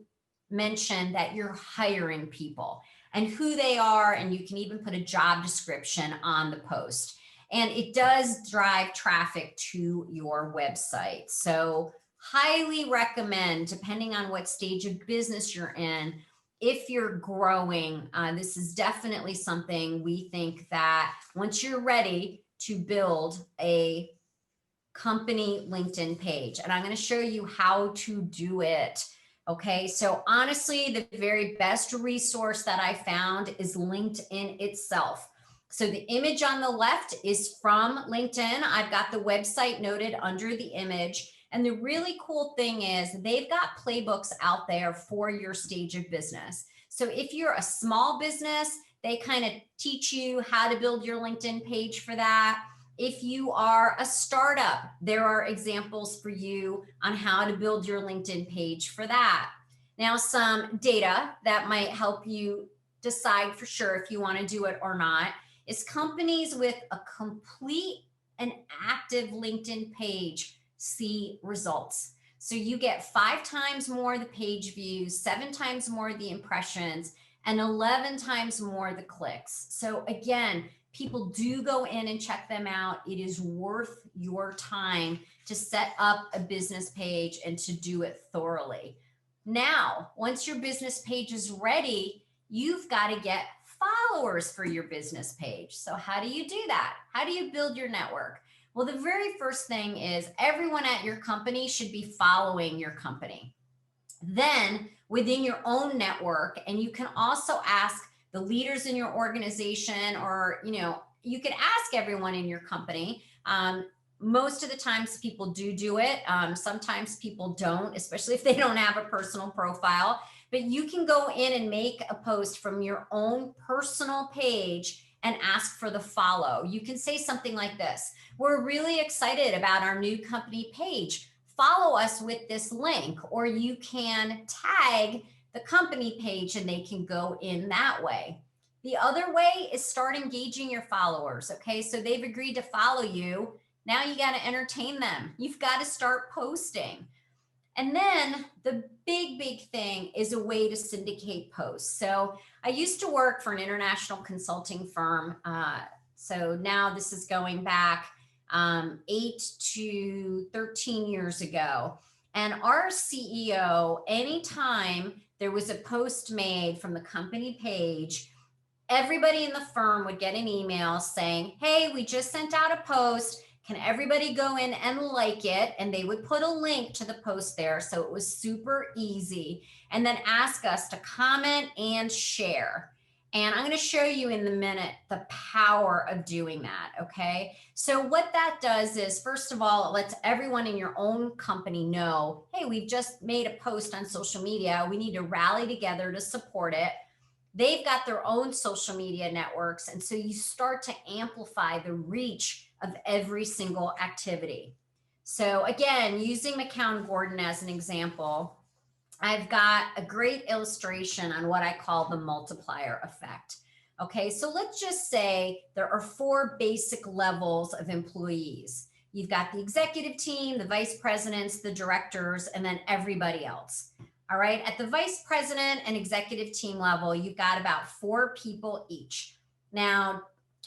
mention that you're hiring people and who they are, and you can even put a job description on the post. And it does drive traffic to your website. So highly recommend, depending on what stage of business you're in, if you're growing, this is definitely something we think that once you're ready to build a company LinkedIn page, and I'm going to show you how to do it. Okay, so honestly, the very best resource that I found is LinkedIn itself. So the image on the left is from LinkedIn. I've got the website noted under the image. And the really cool thing is they've got playbooks out there for your stage of business. So if you're a small business, they kind of teach you how to build your LinkedIn page for that. If you are a startup, there are examples for you on how to build your LinkedIn page for that. Now, some data that might help you decide for sure if you want to do it or not is companies with a complete and active LinkedIn page see results. So you get 5 times more the page views, 7 times more the impressions, and 11 times more the clicks. So again, people do go in and check them out. It is worth your time to set up a business page and to do it thoroughly. Now, once your business page is ready, you've got to get followers for your business page. So how do you do that? How do you build your network? Well, the very first thing is everyone at your company should be following your company. Then within your own network, and you can also ask the leaders in your organization, or, you can ask everyone in your company. Most of the times people do it. Sometimes people don't, especially if they don't have a personal profile. But you can go in and make a post from your own personal page and ask for the follow. You can say something like this: we're really excited about our new company page. Follow us with this link. Or you can tag the company page and they can go in that way. The other way is start engaging your followers. Okay, so they've agreed to follow you. Now you got to entertain them. You've got to start posting. And then the big thing is a way to syndicate posts. So I used to work for an international consulting firm. So now this is going back 8 to 13 years ago. And our CEO, anytime there was a post made from the company page, everybody in the firm would get an email saying, hey, we just sent out a post. Can everybody go in and like it? And they would put a link to the post there. So it was super easy. And then ask us to comment and share. And I'm going to show you in a minute the power of doing that. Okay. So what that does is, first of all, it lets everyone in your own company know, hey, we've just made a post on social media. We need to rally together to support it. They've got their own social media networks. And so you start to amplify the reach of every single activity. So again, using McCown Gordon as an example, I've got a great illustration on what I call the multiplier effect. Okay, so let's just say there are 4 basic levels of employees. You've got the executive team, the vice presidents, the directors, and then everybody else. All right, at the vice president and executive team level, you've got about 4 people each. Now,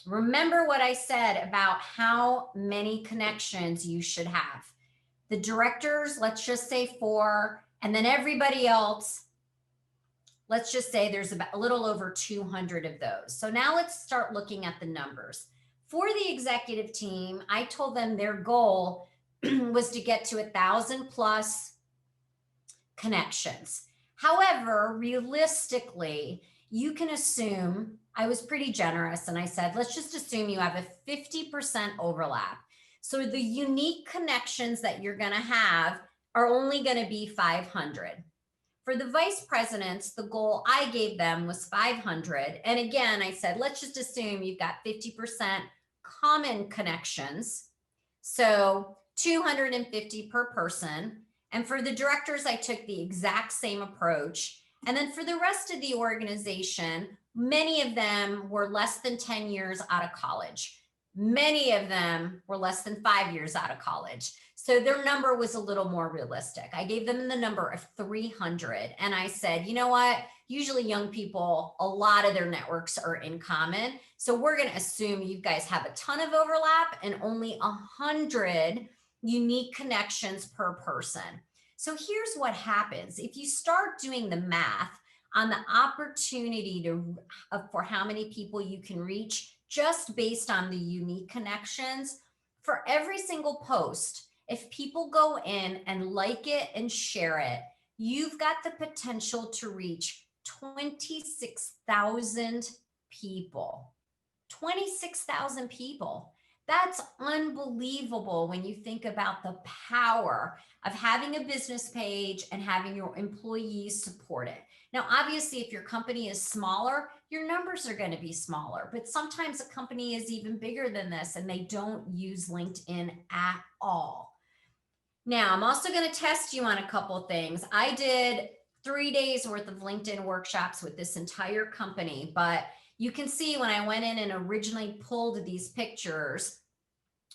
remember what I said about how many connections you should have. The directors, let's just say 4, and then everybody else, let's just say there's about a little over 200 of those. So now let's start looking at the numbers. For the executive team, I told them their goal was to get to 1,000 plus connections. However, realistically, you can assume, I was pretty generous and I said, let's just assume you have a 50% overlap. So the unique connections that you're going to have are only going to be 500. For the vice presidents, the goal I gave them was 500. And again, I said, let's just assume you've got 50% common connections. So 250 per person. And for the directors, I took the exact same approach. And then for the rest of the organization, many of them were less than 10 years out of college. Many of them were less than 5 years out of college. So their number was a little more realistic. I gave them the number of 300. And I said, you know what? Usually young people, a lot of their networks are in common. So we're going to assume you guys have a ton of overlap and only 100 unique connections per person. So here's what happens. If you start doing the math on the opportunity for how many people you can reach just based on the unique connections, for every single post, if people go in and like it and share it, you've got the potential to reach 26,000 people. 26,000 people. That's unbelievable when you think about the power of having a business page and having your employees support it. Now, obviously, if your company is smaller, your numbers are going to be smaller, but sometimes a company is even bigger than this and they don't use LinkedIn at all. Now, I'm also going to test you on a couple of things. I did 3 days worth of LinkedIn workshops with this entire company, but you can see when I went in and originally pulled these pictures,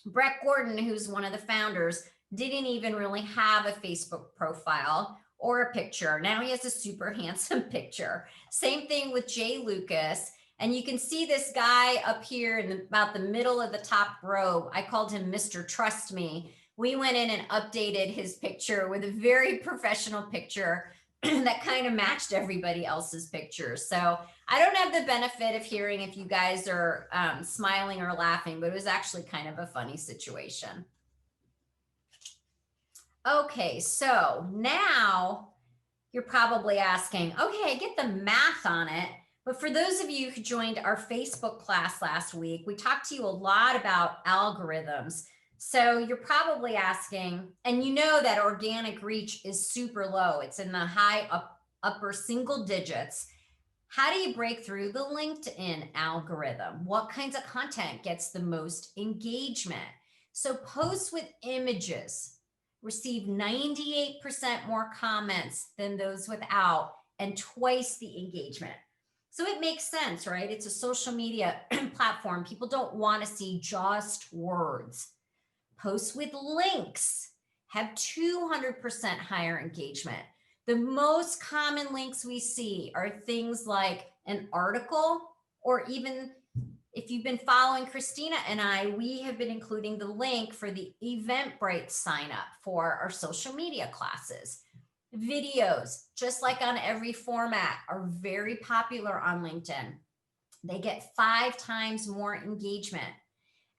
Brett Gordon, who's one of the founders, didn't even really have a Facebook profile or a picture. Now he has a super handsome picture. Same thing with Jay Lucas. And you can see this guy up here in about the middle of the top row. I called him Mr. Trust Me. We went in and updated his picture with a very professional picture that kind of matched everybody else's pictures. So I don't have the benefit of hearing if you guys are smiling or laughing, but it was actually kind of a funny situation. Okay, so now you're probably asking, okay, I get the math on it, but for those of you who joined our Facebook class last week, we talked to you a lot about algorithms. So you're probably asking, and you know that organic reach is super low. It's in the high upper single digits. How do you break through the LinkedIn algorithm? What kinds of content gets the most engagement? So posts with images receive 98% more comments than those without and twice the engagement. So it makes sense, right? It's a social media platform. People don't want to see just words. Posts with links have 200% higher engagement. The most common links we see are things like an article, or even if you've been following Christina and I, we have been including the link for the Eventbrite sign up for our social media classes. Videos, just like on every format, are very popular on LinkedIn. They get 5 times more engagement.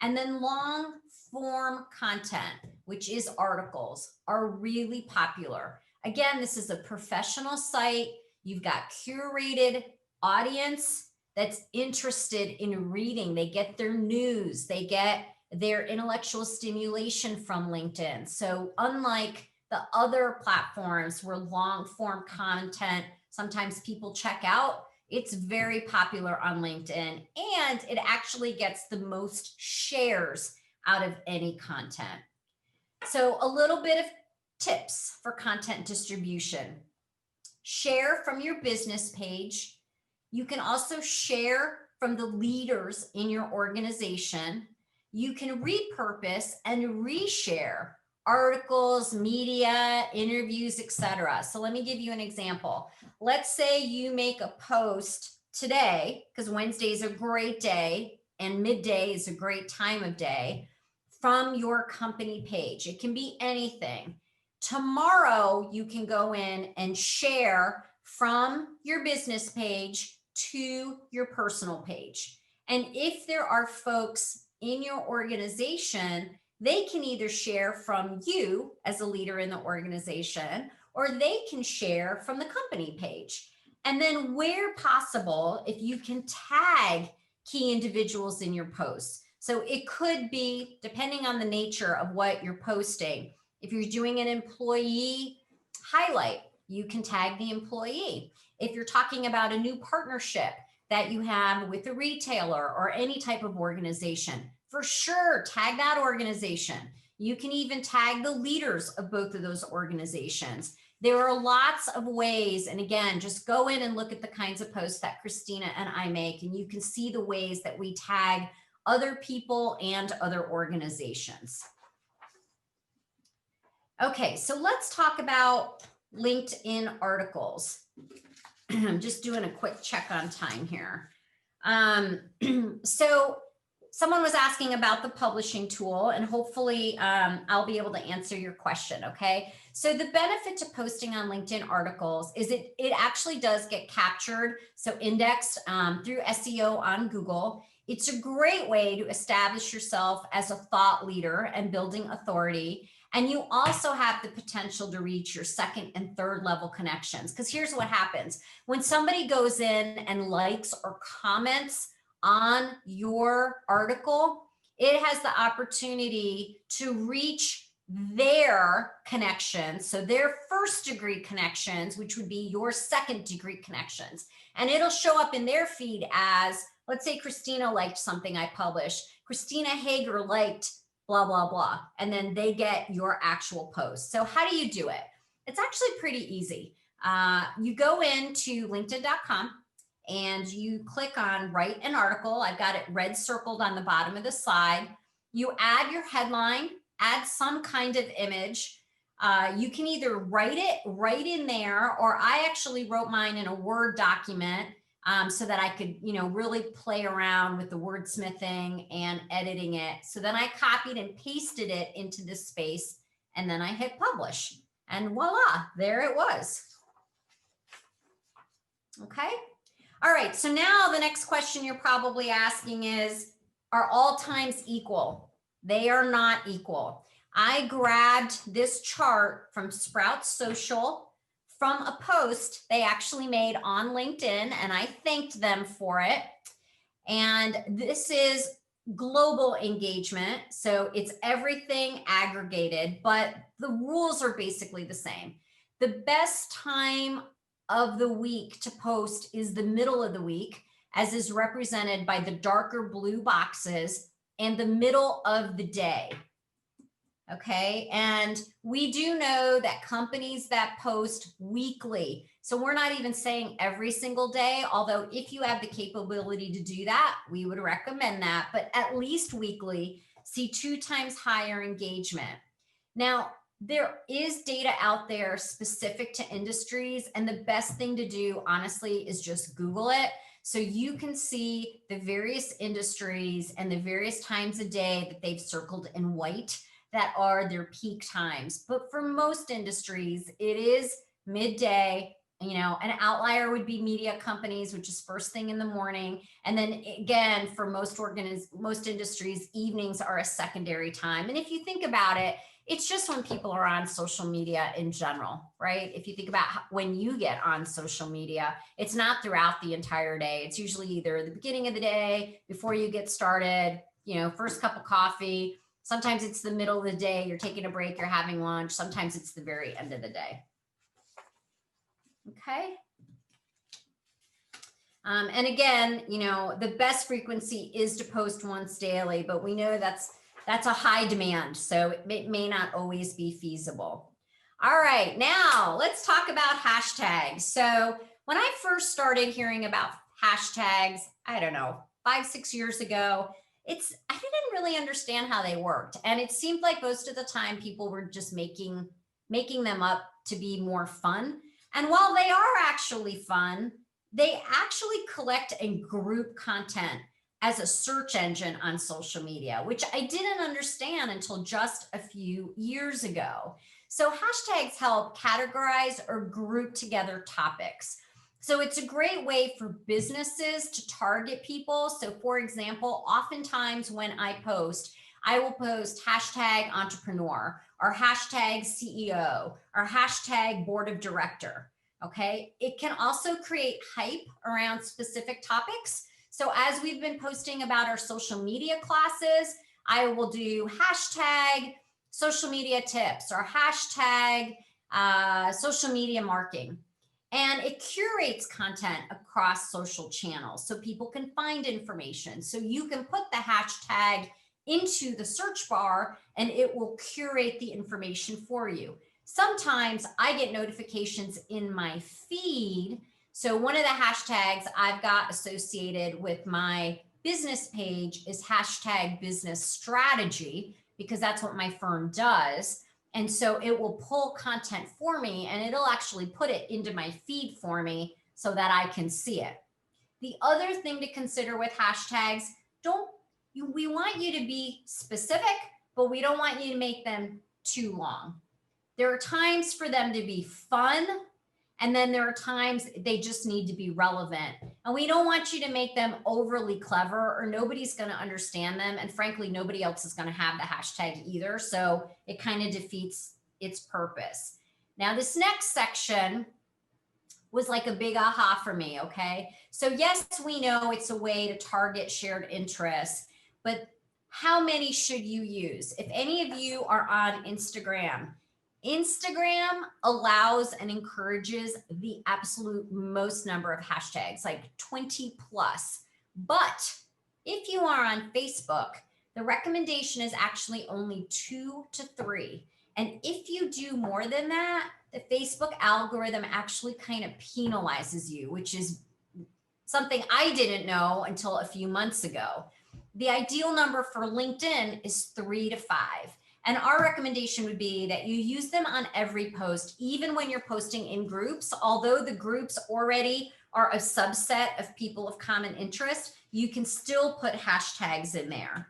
And then long form content, which is articles, are really popular. Again, this is a professional site. You've got curated audience that's interested in reading. They get their news, they get their intellectual stimulation from LinkedIn. So unlike the other platforms where long form content, sometimes people check out, it's very popular on LinkedIn, and it actually gets the most shares out of any content. So a little bit of tips for content distribution. Share from your business page. You can also share from the leaders in your organization. You can repurpose and reshare articles, media, interviews, etc. So let me give you an example. Let's say you make a post today, because Wednesday is a great day and midday is a great time of day, from your company page. It can be anything. Tomorrow, you can go in and share from your business page to your personal page. And if there are folks in your organization, they can either share from you as a leader in the organization, or they can share from the company page. And then where possible, if you can tag key individuals in your posts. So it could be, depending on the nature of what you're posting, if you're doing an employee highlight, you can tag the employee. If you're talking about a new partnership that you have with a retailer or any type of organization, for sure, tag that organization. You can even tag the leaders of both of those organizations. There are lots of ways, and again, just go in and look at the kinds of posts that Christina and I make, and you can see the ways that we tag other people and other organizations. Okay, so let's talk about LinkedIn articles. I'm just doing a quick check on time here. So someone was asking about the publishing tool, and hopefully I'll be able to answer your question, okay? So the benefit to posting on LinkedIn articles is it actually does get captured, so indexed through SEO on Google. It's a great way to establish yourself as a thought leader and building authority. And you also have the potential to reach your second and third level connections. Because here's what happens. When somebody goes in and likes or comments on your article, it has the opportunity to reach their connections. So their first degree connections, which would be your second degree connections. And it'll show up in their feed as, let's say Christina liked something I published. Christina Hager liked blah, blah, blah. And then they get your actual post. So how do you do it? It's actually pretty easy. You go into linkedin.com and you click on write an article. I've got it red circled on the bottom of the slide. You add your headline, add some kind of image. You can either write it right in there, or I actually wrote mine in a Word document so that I could, really play around with the wordsmithing and editing it. So then I copied and pasted it into this space, and then I hit publish, and voila, there it was. Okay. All right. So now the next question you're probably asking is, are all times equal? They are not equal. I grabbed this chart from Sprout Social from a post they actually made on LinkedIn, and I thanked them for it. And this is global engagement. So it's everything aggregated, but the rules are basically the same. The best time of the week to post is the middle of the week, as is represented by the darker blue boxes, and the middle of the day. Okay, and we do know that companies that post weekly, so we're not even saying every single day, although if you have the capability to do that, we would recommend that, but at least weekly, see 2 times higher engagement. Now, there is data out there specific to industries, and the best thing to do, honestly, is just Google it. So you can see the various industries and the various times a day that they've circled in white that are their peak times. But for most industries, it is midday. An outlier would be media companies, which is first thing in the morning. And then again, for most industries, evenings are a secondary time. And if you think about it, it's just when people are on social media in general, right? If you think about when you get on social media, it's not throughout the entire day. It's usually either the beginning of the day, before you get started, first cup of coffee. Sometimes it's the middle of the day, you're taking a break, you're having lunch. Sometimes it's the very end of the day. Okay. And again, the best frequency is to post once daily, but we know that's a high demand, so it may not always be feasible. All right, now let's talk about hashtags. So when I first started hearing about hashtags, I don't know, 5-6 years ago, I didn't really understand how they worked. And it seemed like most of the time people were just making them up to be more fun. And while they are actually fun, they actually collect and group content as a search engine on social media, which I didn't understand until just a few years ago. So hashtags help categorize or group together topics. So it's a great way for businesses to target people. So for example, oftentimes when I will post hashtag entrepreneur or hashtag CEO or hashtag board of director. Okay. It can also create hype around specific topics. So as we've been posting about our social media classes, I will do hashtag social media tips or hashtag social media marketing. And it curates content across social channels so people can find information. So you can put the hashtag into the search bar and it will curate the information for you. Sometimes I get notifications in my feed. So one of the hashtags I've got associated with my business page is hashtag business strategy, because that's what my firm does. And so it will pull content for me and it'll actually put it into my feed for me so that I can see it. The other thing to consider with hashtags, we want you to be specific, but we don't want you to make them too long. There are times for them to be fun, and then there are times they just need to be relevant. And we don't want you to make them overly clever or nobody's going to understand them. And frankly, nobody else is going to have the hashtag either. So it kind of defeats its purpose. Now, this next section was like a big aha for me. Okay. So yes, we know it's a way to target shared interests, but how many should you use? If any of you are on Instagram allows and encourages the absolute most number of hashtags, like 20 plus. But if you are on Facebook, the recommendation is actually only 2 to 3. And if you do more than that, the Facebook algorithm actually kind of penalizes you, which is something I didn't know until a few months ago. The ideal number for LinkedIn is 3 to 5. And our recommendation would be that you use them on every post, even when you're posting in groups. Although the groups already are a subset of people of common interest, you can still put hashtags in there.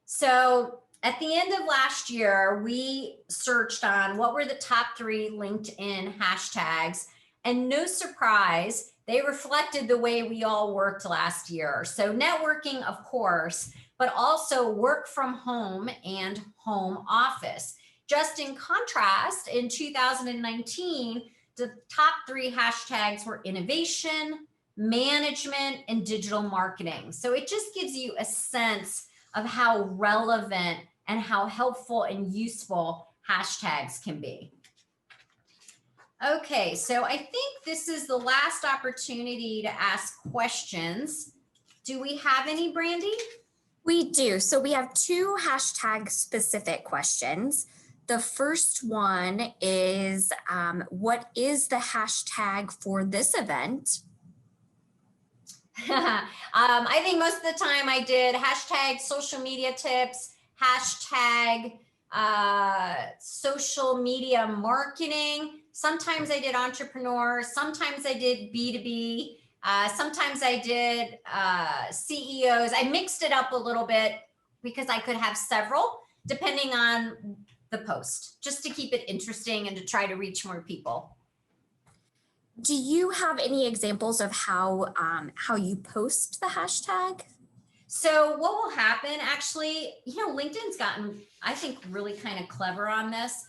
So at the end of last year, we searched on what were the top 3 LinkedIn hashtags, and no surprise, they reflected the way we all worked last year. So networking, of course, but also work from home and home office. Just in contrast, in 2019, the top 3 hashtags were innovation, management, and digital marketing. So it just gives you a sense of how relevant and how helpful and useful hashtags can be. Okay, so I think this is the last opportunity to ask questions. Do we have any, Brandy? We do. So we have 2 hashtag specific questions. The first one is, what is the hashtag for this event? I think most of the time I did hashtag social media tips, hashtag social media marketing. Sometimes I did entrepreneur. Sometimes I did B2B. Sometimes I did CEOs. I mixed it up a little bit because I could have several depending on the post, just to keep it interesting and to try to reach more people. Do you have any examples of how you post the hashtag? So what will happen actually, LinkedIn's gotten, I think, really kind of clever on this.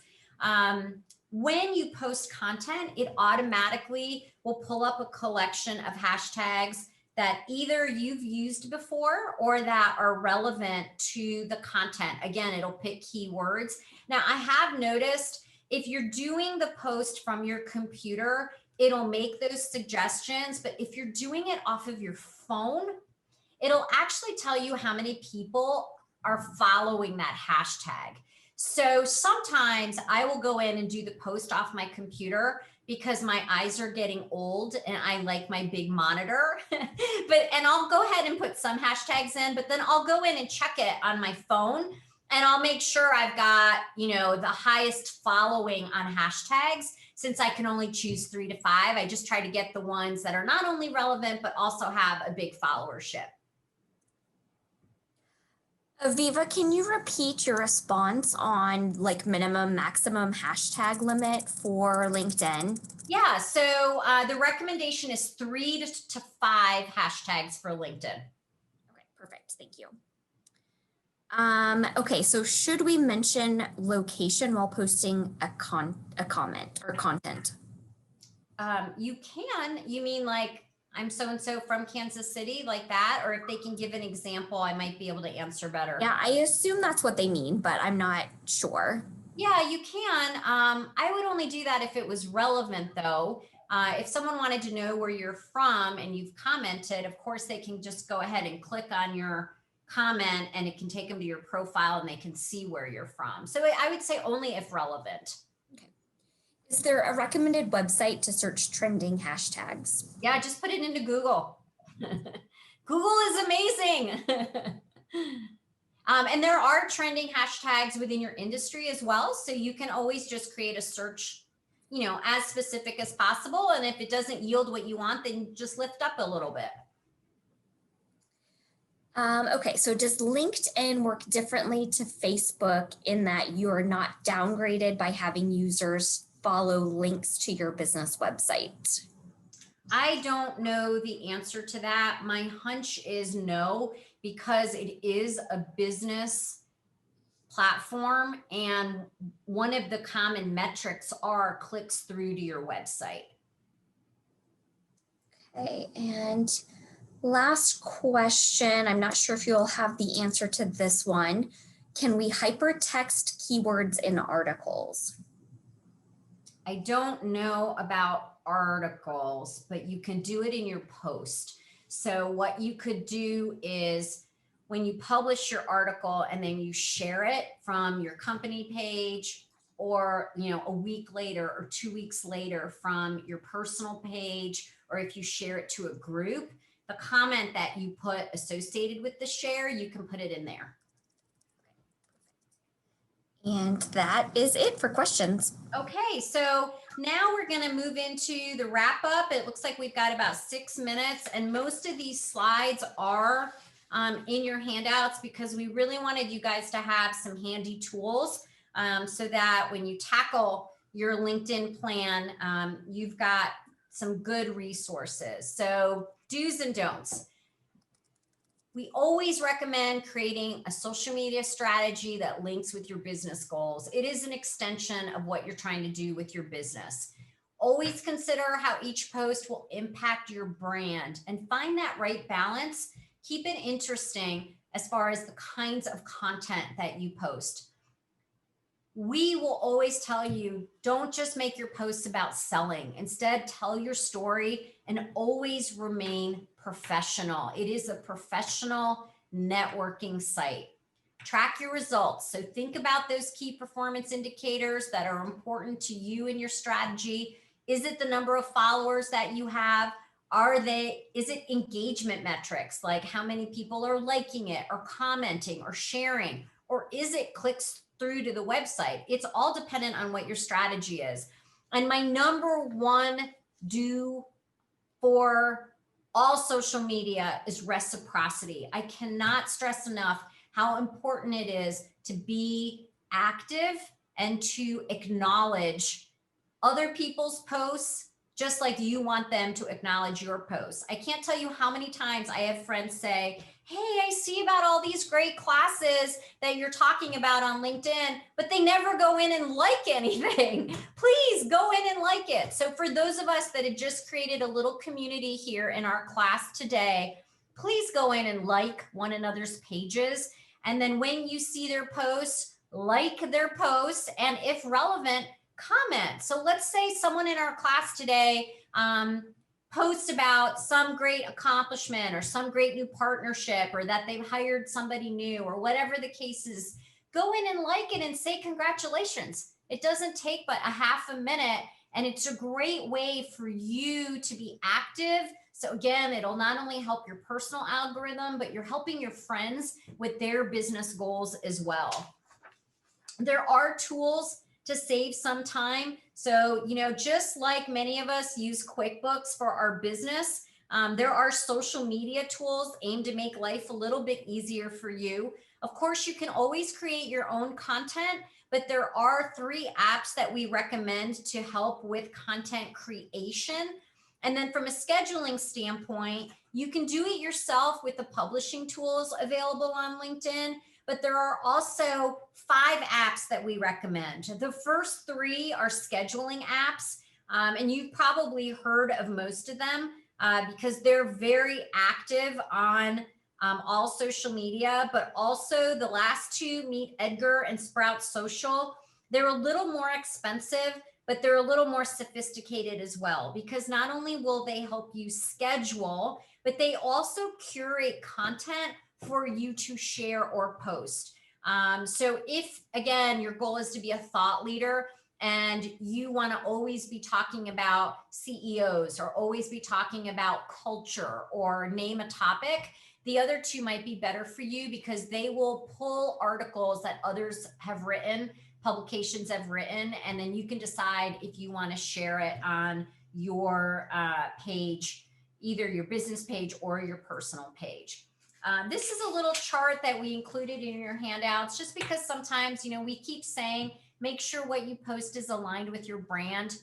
When you post content, it automatically will pull up a collection of hashtags that either you've used before or that are relevant to the content. Again, it'll pick keywords. Now, I have noticed if you're doing the post from your computer, it'll make those suggestions. But if you're doing it off of your phone, it'll actually tell you how many people are following that hashtag. So sometimes I will go in and do the post off my computer because my eyes are getting old and I like my big monitor. And I'll go ahead and put some hashtags in, but then I'll go in and check it on my phone and I'll make sure I've got, the highest following on hashtags. Since I can only choose 3 to 5, I just try to get the ones that are not only relevant, but also have a big followership. Aviva, can you repeat your response on minimum, maximum hashtag limit for LinkedIn? Yeah, so the recommendation is 3 to 5 hashtags for LinkedIn. Okay, perfect. Thank you. Okay, so should we mention location while posting a comment or content? You can. You mean like I'm so-and-so from Kansas City, like that? Or if they can give an example, I might be able to answer better. Yeah, I assume that's what they mean, but I'm not sure. Yeah, you can. I would only do that if it was relevant, though. If someone wanted to know where you're from and you've commented, of course, they can just go ahead and click on your comment and it can take them to your profile and they can see where you're from. So I would say only if relevant. Okay. Is there a recommended website to search trending hashtags? Yeah, just put it into Google. Google is amazing. And there are trending hashtags within your industry as well. So you can always just create a search, as specific as possible. And if it doesn't yield what you want, then just lift up a little bit. Okay, so does LinkedIn work differently to Facebook in that you're not downgraded by having users follow links to your business website? I don't know the answer to that. My hunch is no, because it is a business platform and one of the common metrics are clicks through to your website. Okay, and last question, I'm not sure if you'll have the answer to this one. Can we hypertext keywords in articles? I don't know about articles, but you can do it in your post. So what you could do is when you publish your article and then you share it from your company page or, a week later or 2 weeks later from your personal page, or if you share it to a group, the comment that you put associated with the share, you can put it in there. And that is it for questions. Okay, so now we're going to move into the wrap up. It looks like we've got about 6 minutes, and most of these slides are in your handouts because we really wanted you guys to have some handy tools so that when you tackle your LinkedIn plan, you've got some good resources. So do's and don'ts. We always recommend creating a social media strategy that links with your business goals. It is an extension of what you're trying to do with your business. Always consider how each post will impact your brand and find that right balance. Keep it interesting as far as the kinds of content that you post. We will always tell you, don't just make your posts about selling. Instead, tell your story and always remain professional. It is a professional networking site. Track your results. So think about those key performance indicators that are important to you and your strategy. Is it the number of followers that you have? Is it engagement metrics, like how many people are liking it or commenting or sharing? or is it clicks through to the website? It's all dependent on what your strategy is. And my number one do for all social media is reciprocity. I cannot stress enough how important it is to be active and to acknowledge other people's posts just like you want them to acknowledge your posts. I can't tell you how many times I have friends say, hey, I see about all these great classes that you're talking about on LinkedIn, but they never go in and like anything. Please go in and like it. So for those of us that had just created a little community here in our class today, please go in and like one another's pages. And then when you see their posts, like their posts, and if relevant, comment. So let's say someone in our class today post about some great accomplishment or some great new partnership or that they've hired somebody new or whatever the case is. Go in and like it and say congratulations. It doesn't take but a half a minute, and it's a great way for you to be active. So again, it'll not only help your personal algorithm, but you're helping your friends with their business goals as well. There are tools to save some time. So, just like many of us use QuickBooks for our business, there are social media tools aimed to make life a little bit easier for you. Of course, you can always create your own content, but there are 3 apps that we recommend to help with content creation. And then from a scheduling standpoint, you can do it yourself with the publishing tools available on LinkedIn. But there are also 5 apps that we recommend. The first 3 are scheduling apps, and you've probably heard of most of them because they're very active on all social media, but also the last 2, Meet Edgar and Sprout Social. They're a little more expensive, but they're a little more sophisticated as well, because not only will they help you schedule, but they also curate content for you to share or post. So if, again, your goal is to be a thought leader and you want to always be talking about CEOs or always be talking about culture or name a topic, the other 2 might be better for you because they will pull articles that others have written, publications have written, and then you can decide if you want to share it on your page, either your business page or your personal page. This is a little chart that we included in your handouts just because sometimes, we keep saying, make sure what you post is aligned with your brand.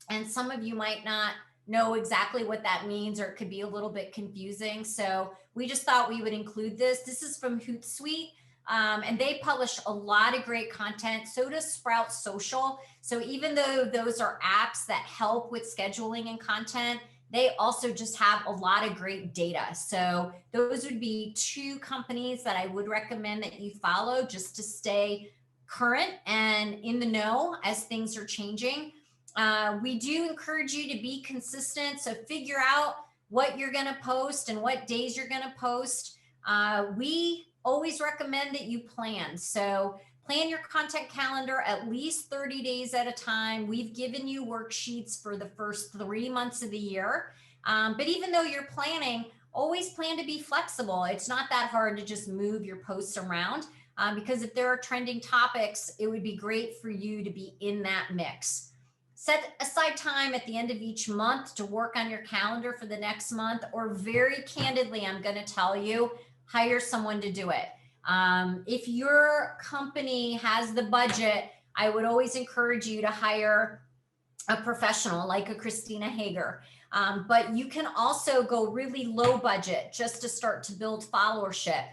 And some of you might not know exactly what that means, or it could be a little bit confusing. So we just thought we would include this. This is from Hootsuite, and they publish a lot of great content. So does Sprout Social. So even though those are apps that help with scheduling and content, they also just have a lot of great data. So those would be 2 companies that I would recommend that you follow just to stay current and in the know as things are changing. We do encourage you to be consistent. So figure out what you're going to post and what days you're going to post. We always recommend that you plan. So plan your content calendar at least 30 days at a time. We've given you worksheets for the first 3 months of the year. But even though you're planning, always plan to be flexible. It's not that hard to just move your posts around because if there are trending topics, it would be great for you to be in that mix. Set aside time at the end of each month to work on your calendar for the next month, or very candidly, I'm going to tell you, hire someone to do it. If your company has the budget, I would always encourage you to hire a professional like a Christina Hager. But you can also go really low budget just to start to build followership.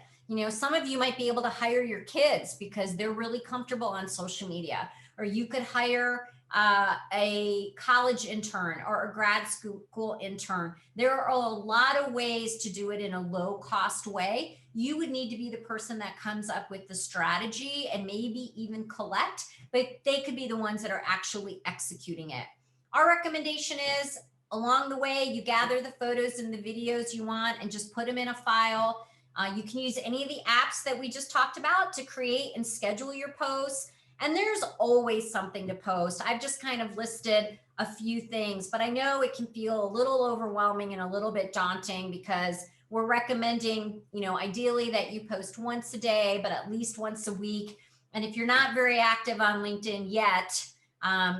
Some of you might be able to hire your kids because they're really comfortable on social media, or you could hire a college intern or a grad school intern. There are a lot of ways to do it in a low cost way. You would need to be the person that comes up with the strategy and maybe even collect, but they could be the ones that are actually executing it. Our recommendation is along the way, you gather the photos and the videos you want and just put them in a file. You can use any of the apps that we just talked about to create and schedule your posts. And there's always something to post. I've just kind of listed a few things, but I know it can feel a little overwhelming and a little bit daunting because We're recommending, ideally that you post once a day, but at least once a week. And if you're not very active on LinkedIn yet,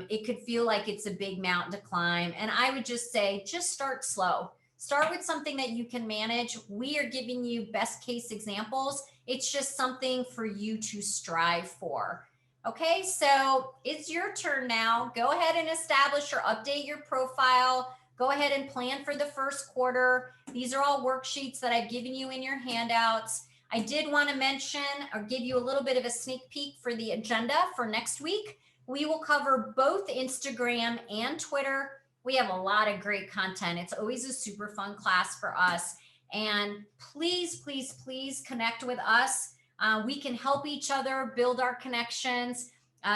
it could feel like it's a big mountain to climb. And I would just say, just start slow. Start with something that you can manage. We are giving you best case examples. It's just something for you to strive for. Okay, so it's your turn now. Go ahead and establish or update your profile. Go ahead and plan for the first quarter. These are all worksheets that I've given you in your handouts. I did want to mention or give you a little bit of a sneak peek for the agenda for next week. We will cover both Instagram and Twitter. We have a lot of great content. It's always a super fun class for us. And please, please, please connect with us. We can help each other build our connections.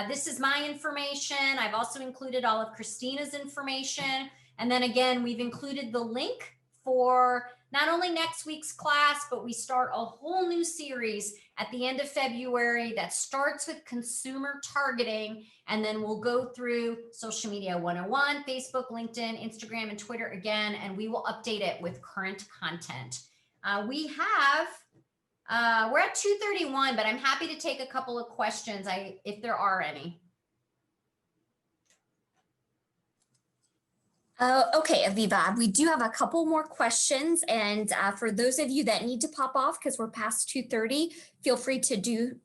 This is my information. I've also included all of Christina's information. And then again, we've included the link for not only next week's class, but we start a whole new series at the end of February that starts with consumer targeting. And then we'll go through social media 101, Facebook, LinkedIn, Instagram, and Twitter again, and we will update it with current content. We're at 2:31, but I'm happy to take a couple of questions if there are any. Okay, Aviva, we do have a couple more questions. And for those of you that need to pop off because we're past 2:30, feel free to do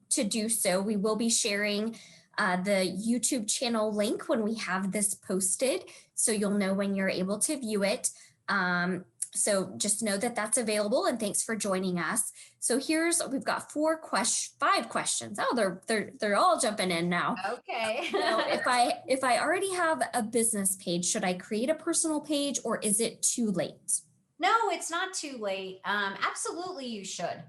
so. We will be sharing the YouTube channel link when we have this posted, so you'll know when you're able to view it. So just know that that's available, and thanks for joining us. So we've got 5 questions. Oh, they're all jumping in now. Okay. So if I already have a business page, should I create a personal page, or is it too late? No, it's not too late. Absolutely, you should.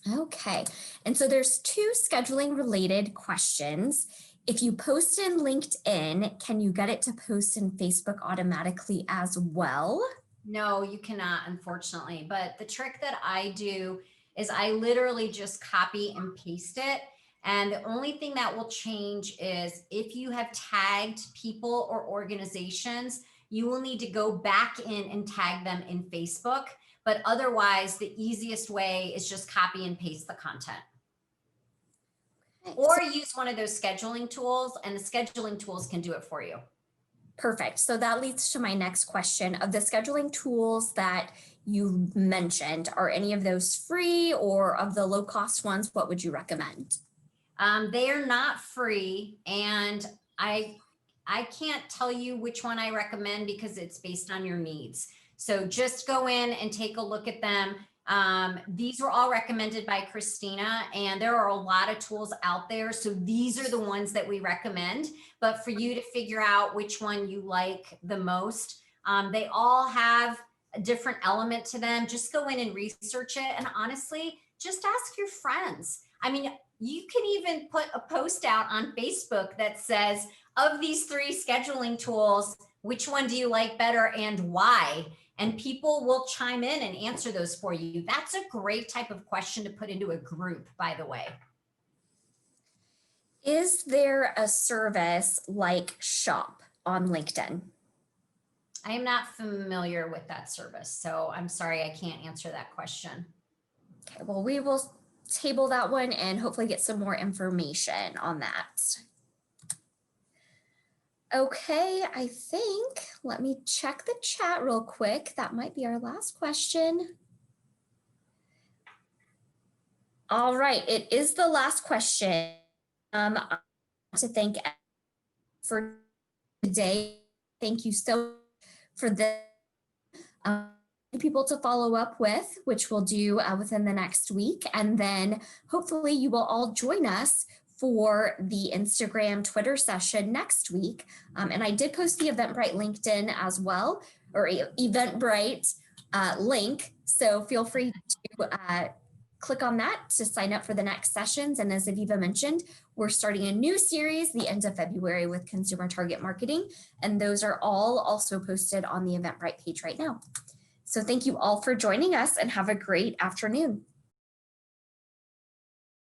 Okay, and so there's 2 scheduling related questions. If you post in LinkedIn, can you get it to post in Facebook automatically as well? No, you cannot, unfortunately. But the trick that I do is I literally just copy and paste it. And the only thing that will change is if you have tagged people or organizations, you will need to go back in and tag them in Facebook. But otherwise, the easiest way is just copy and paste the content. Or use one of those scheduling tools, and the scheduling tools can do it for you. Perfect. So that leads to my next question. Of the scheduling tools that you mentioned, are any of those free, or of the low cost ones, what would you recommend? They are not free, and I can't tell you which one I recommend because it's based on your needs. So just go in and take a look at them. These were all recommended by Christina, and there are a lot of tools out there. So these are the ones that we recommend, but for you to figure out which one you like the most, they all have a different element to them. Just go in and research it. And honestly, just ask your friends. I mean, you can even put a post out on Facebook that says, of these 3 scheduling tools, which one do you like better and why? And people will chime in and answer those for you. That's a great type of question to put into a group, by the way. Is there a service like Shop on LinkedIn? I am not familiar with that service, so I'm sorry, I can't answer that question. Okay, well, we will table that one and hopefully get some more information on that. Okay, I think, let me check the chat real quick. That might be our last question. All right, it is the last question. I want to thank for today. Thank you so much for the people to follow up with, which we'll do within the next week. And then hopefully you will all join us for the Instagram Twitter session next week. And I did post the Eventbrite LinkedIn as well, or Eventbrite link. So feel free to click on that to sign up for the next sessions. And as Aviva mentioned, we're starting a new series the end of February with consumer target marketing. And those are all also posted on the Eventbrite page right now. So thank you all for joining us, and have a great afternoon.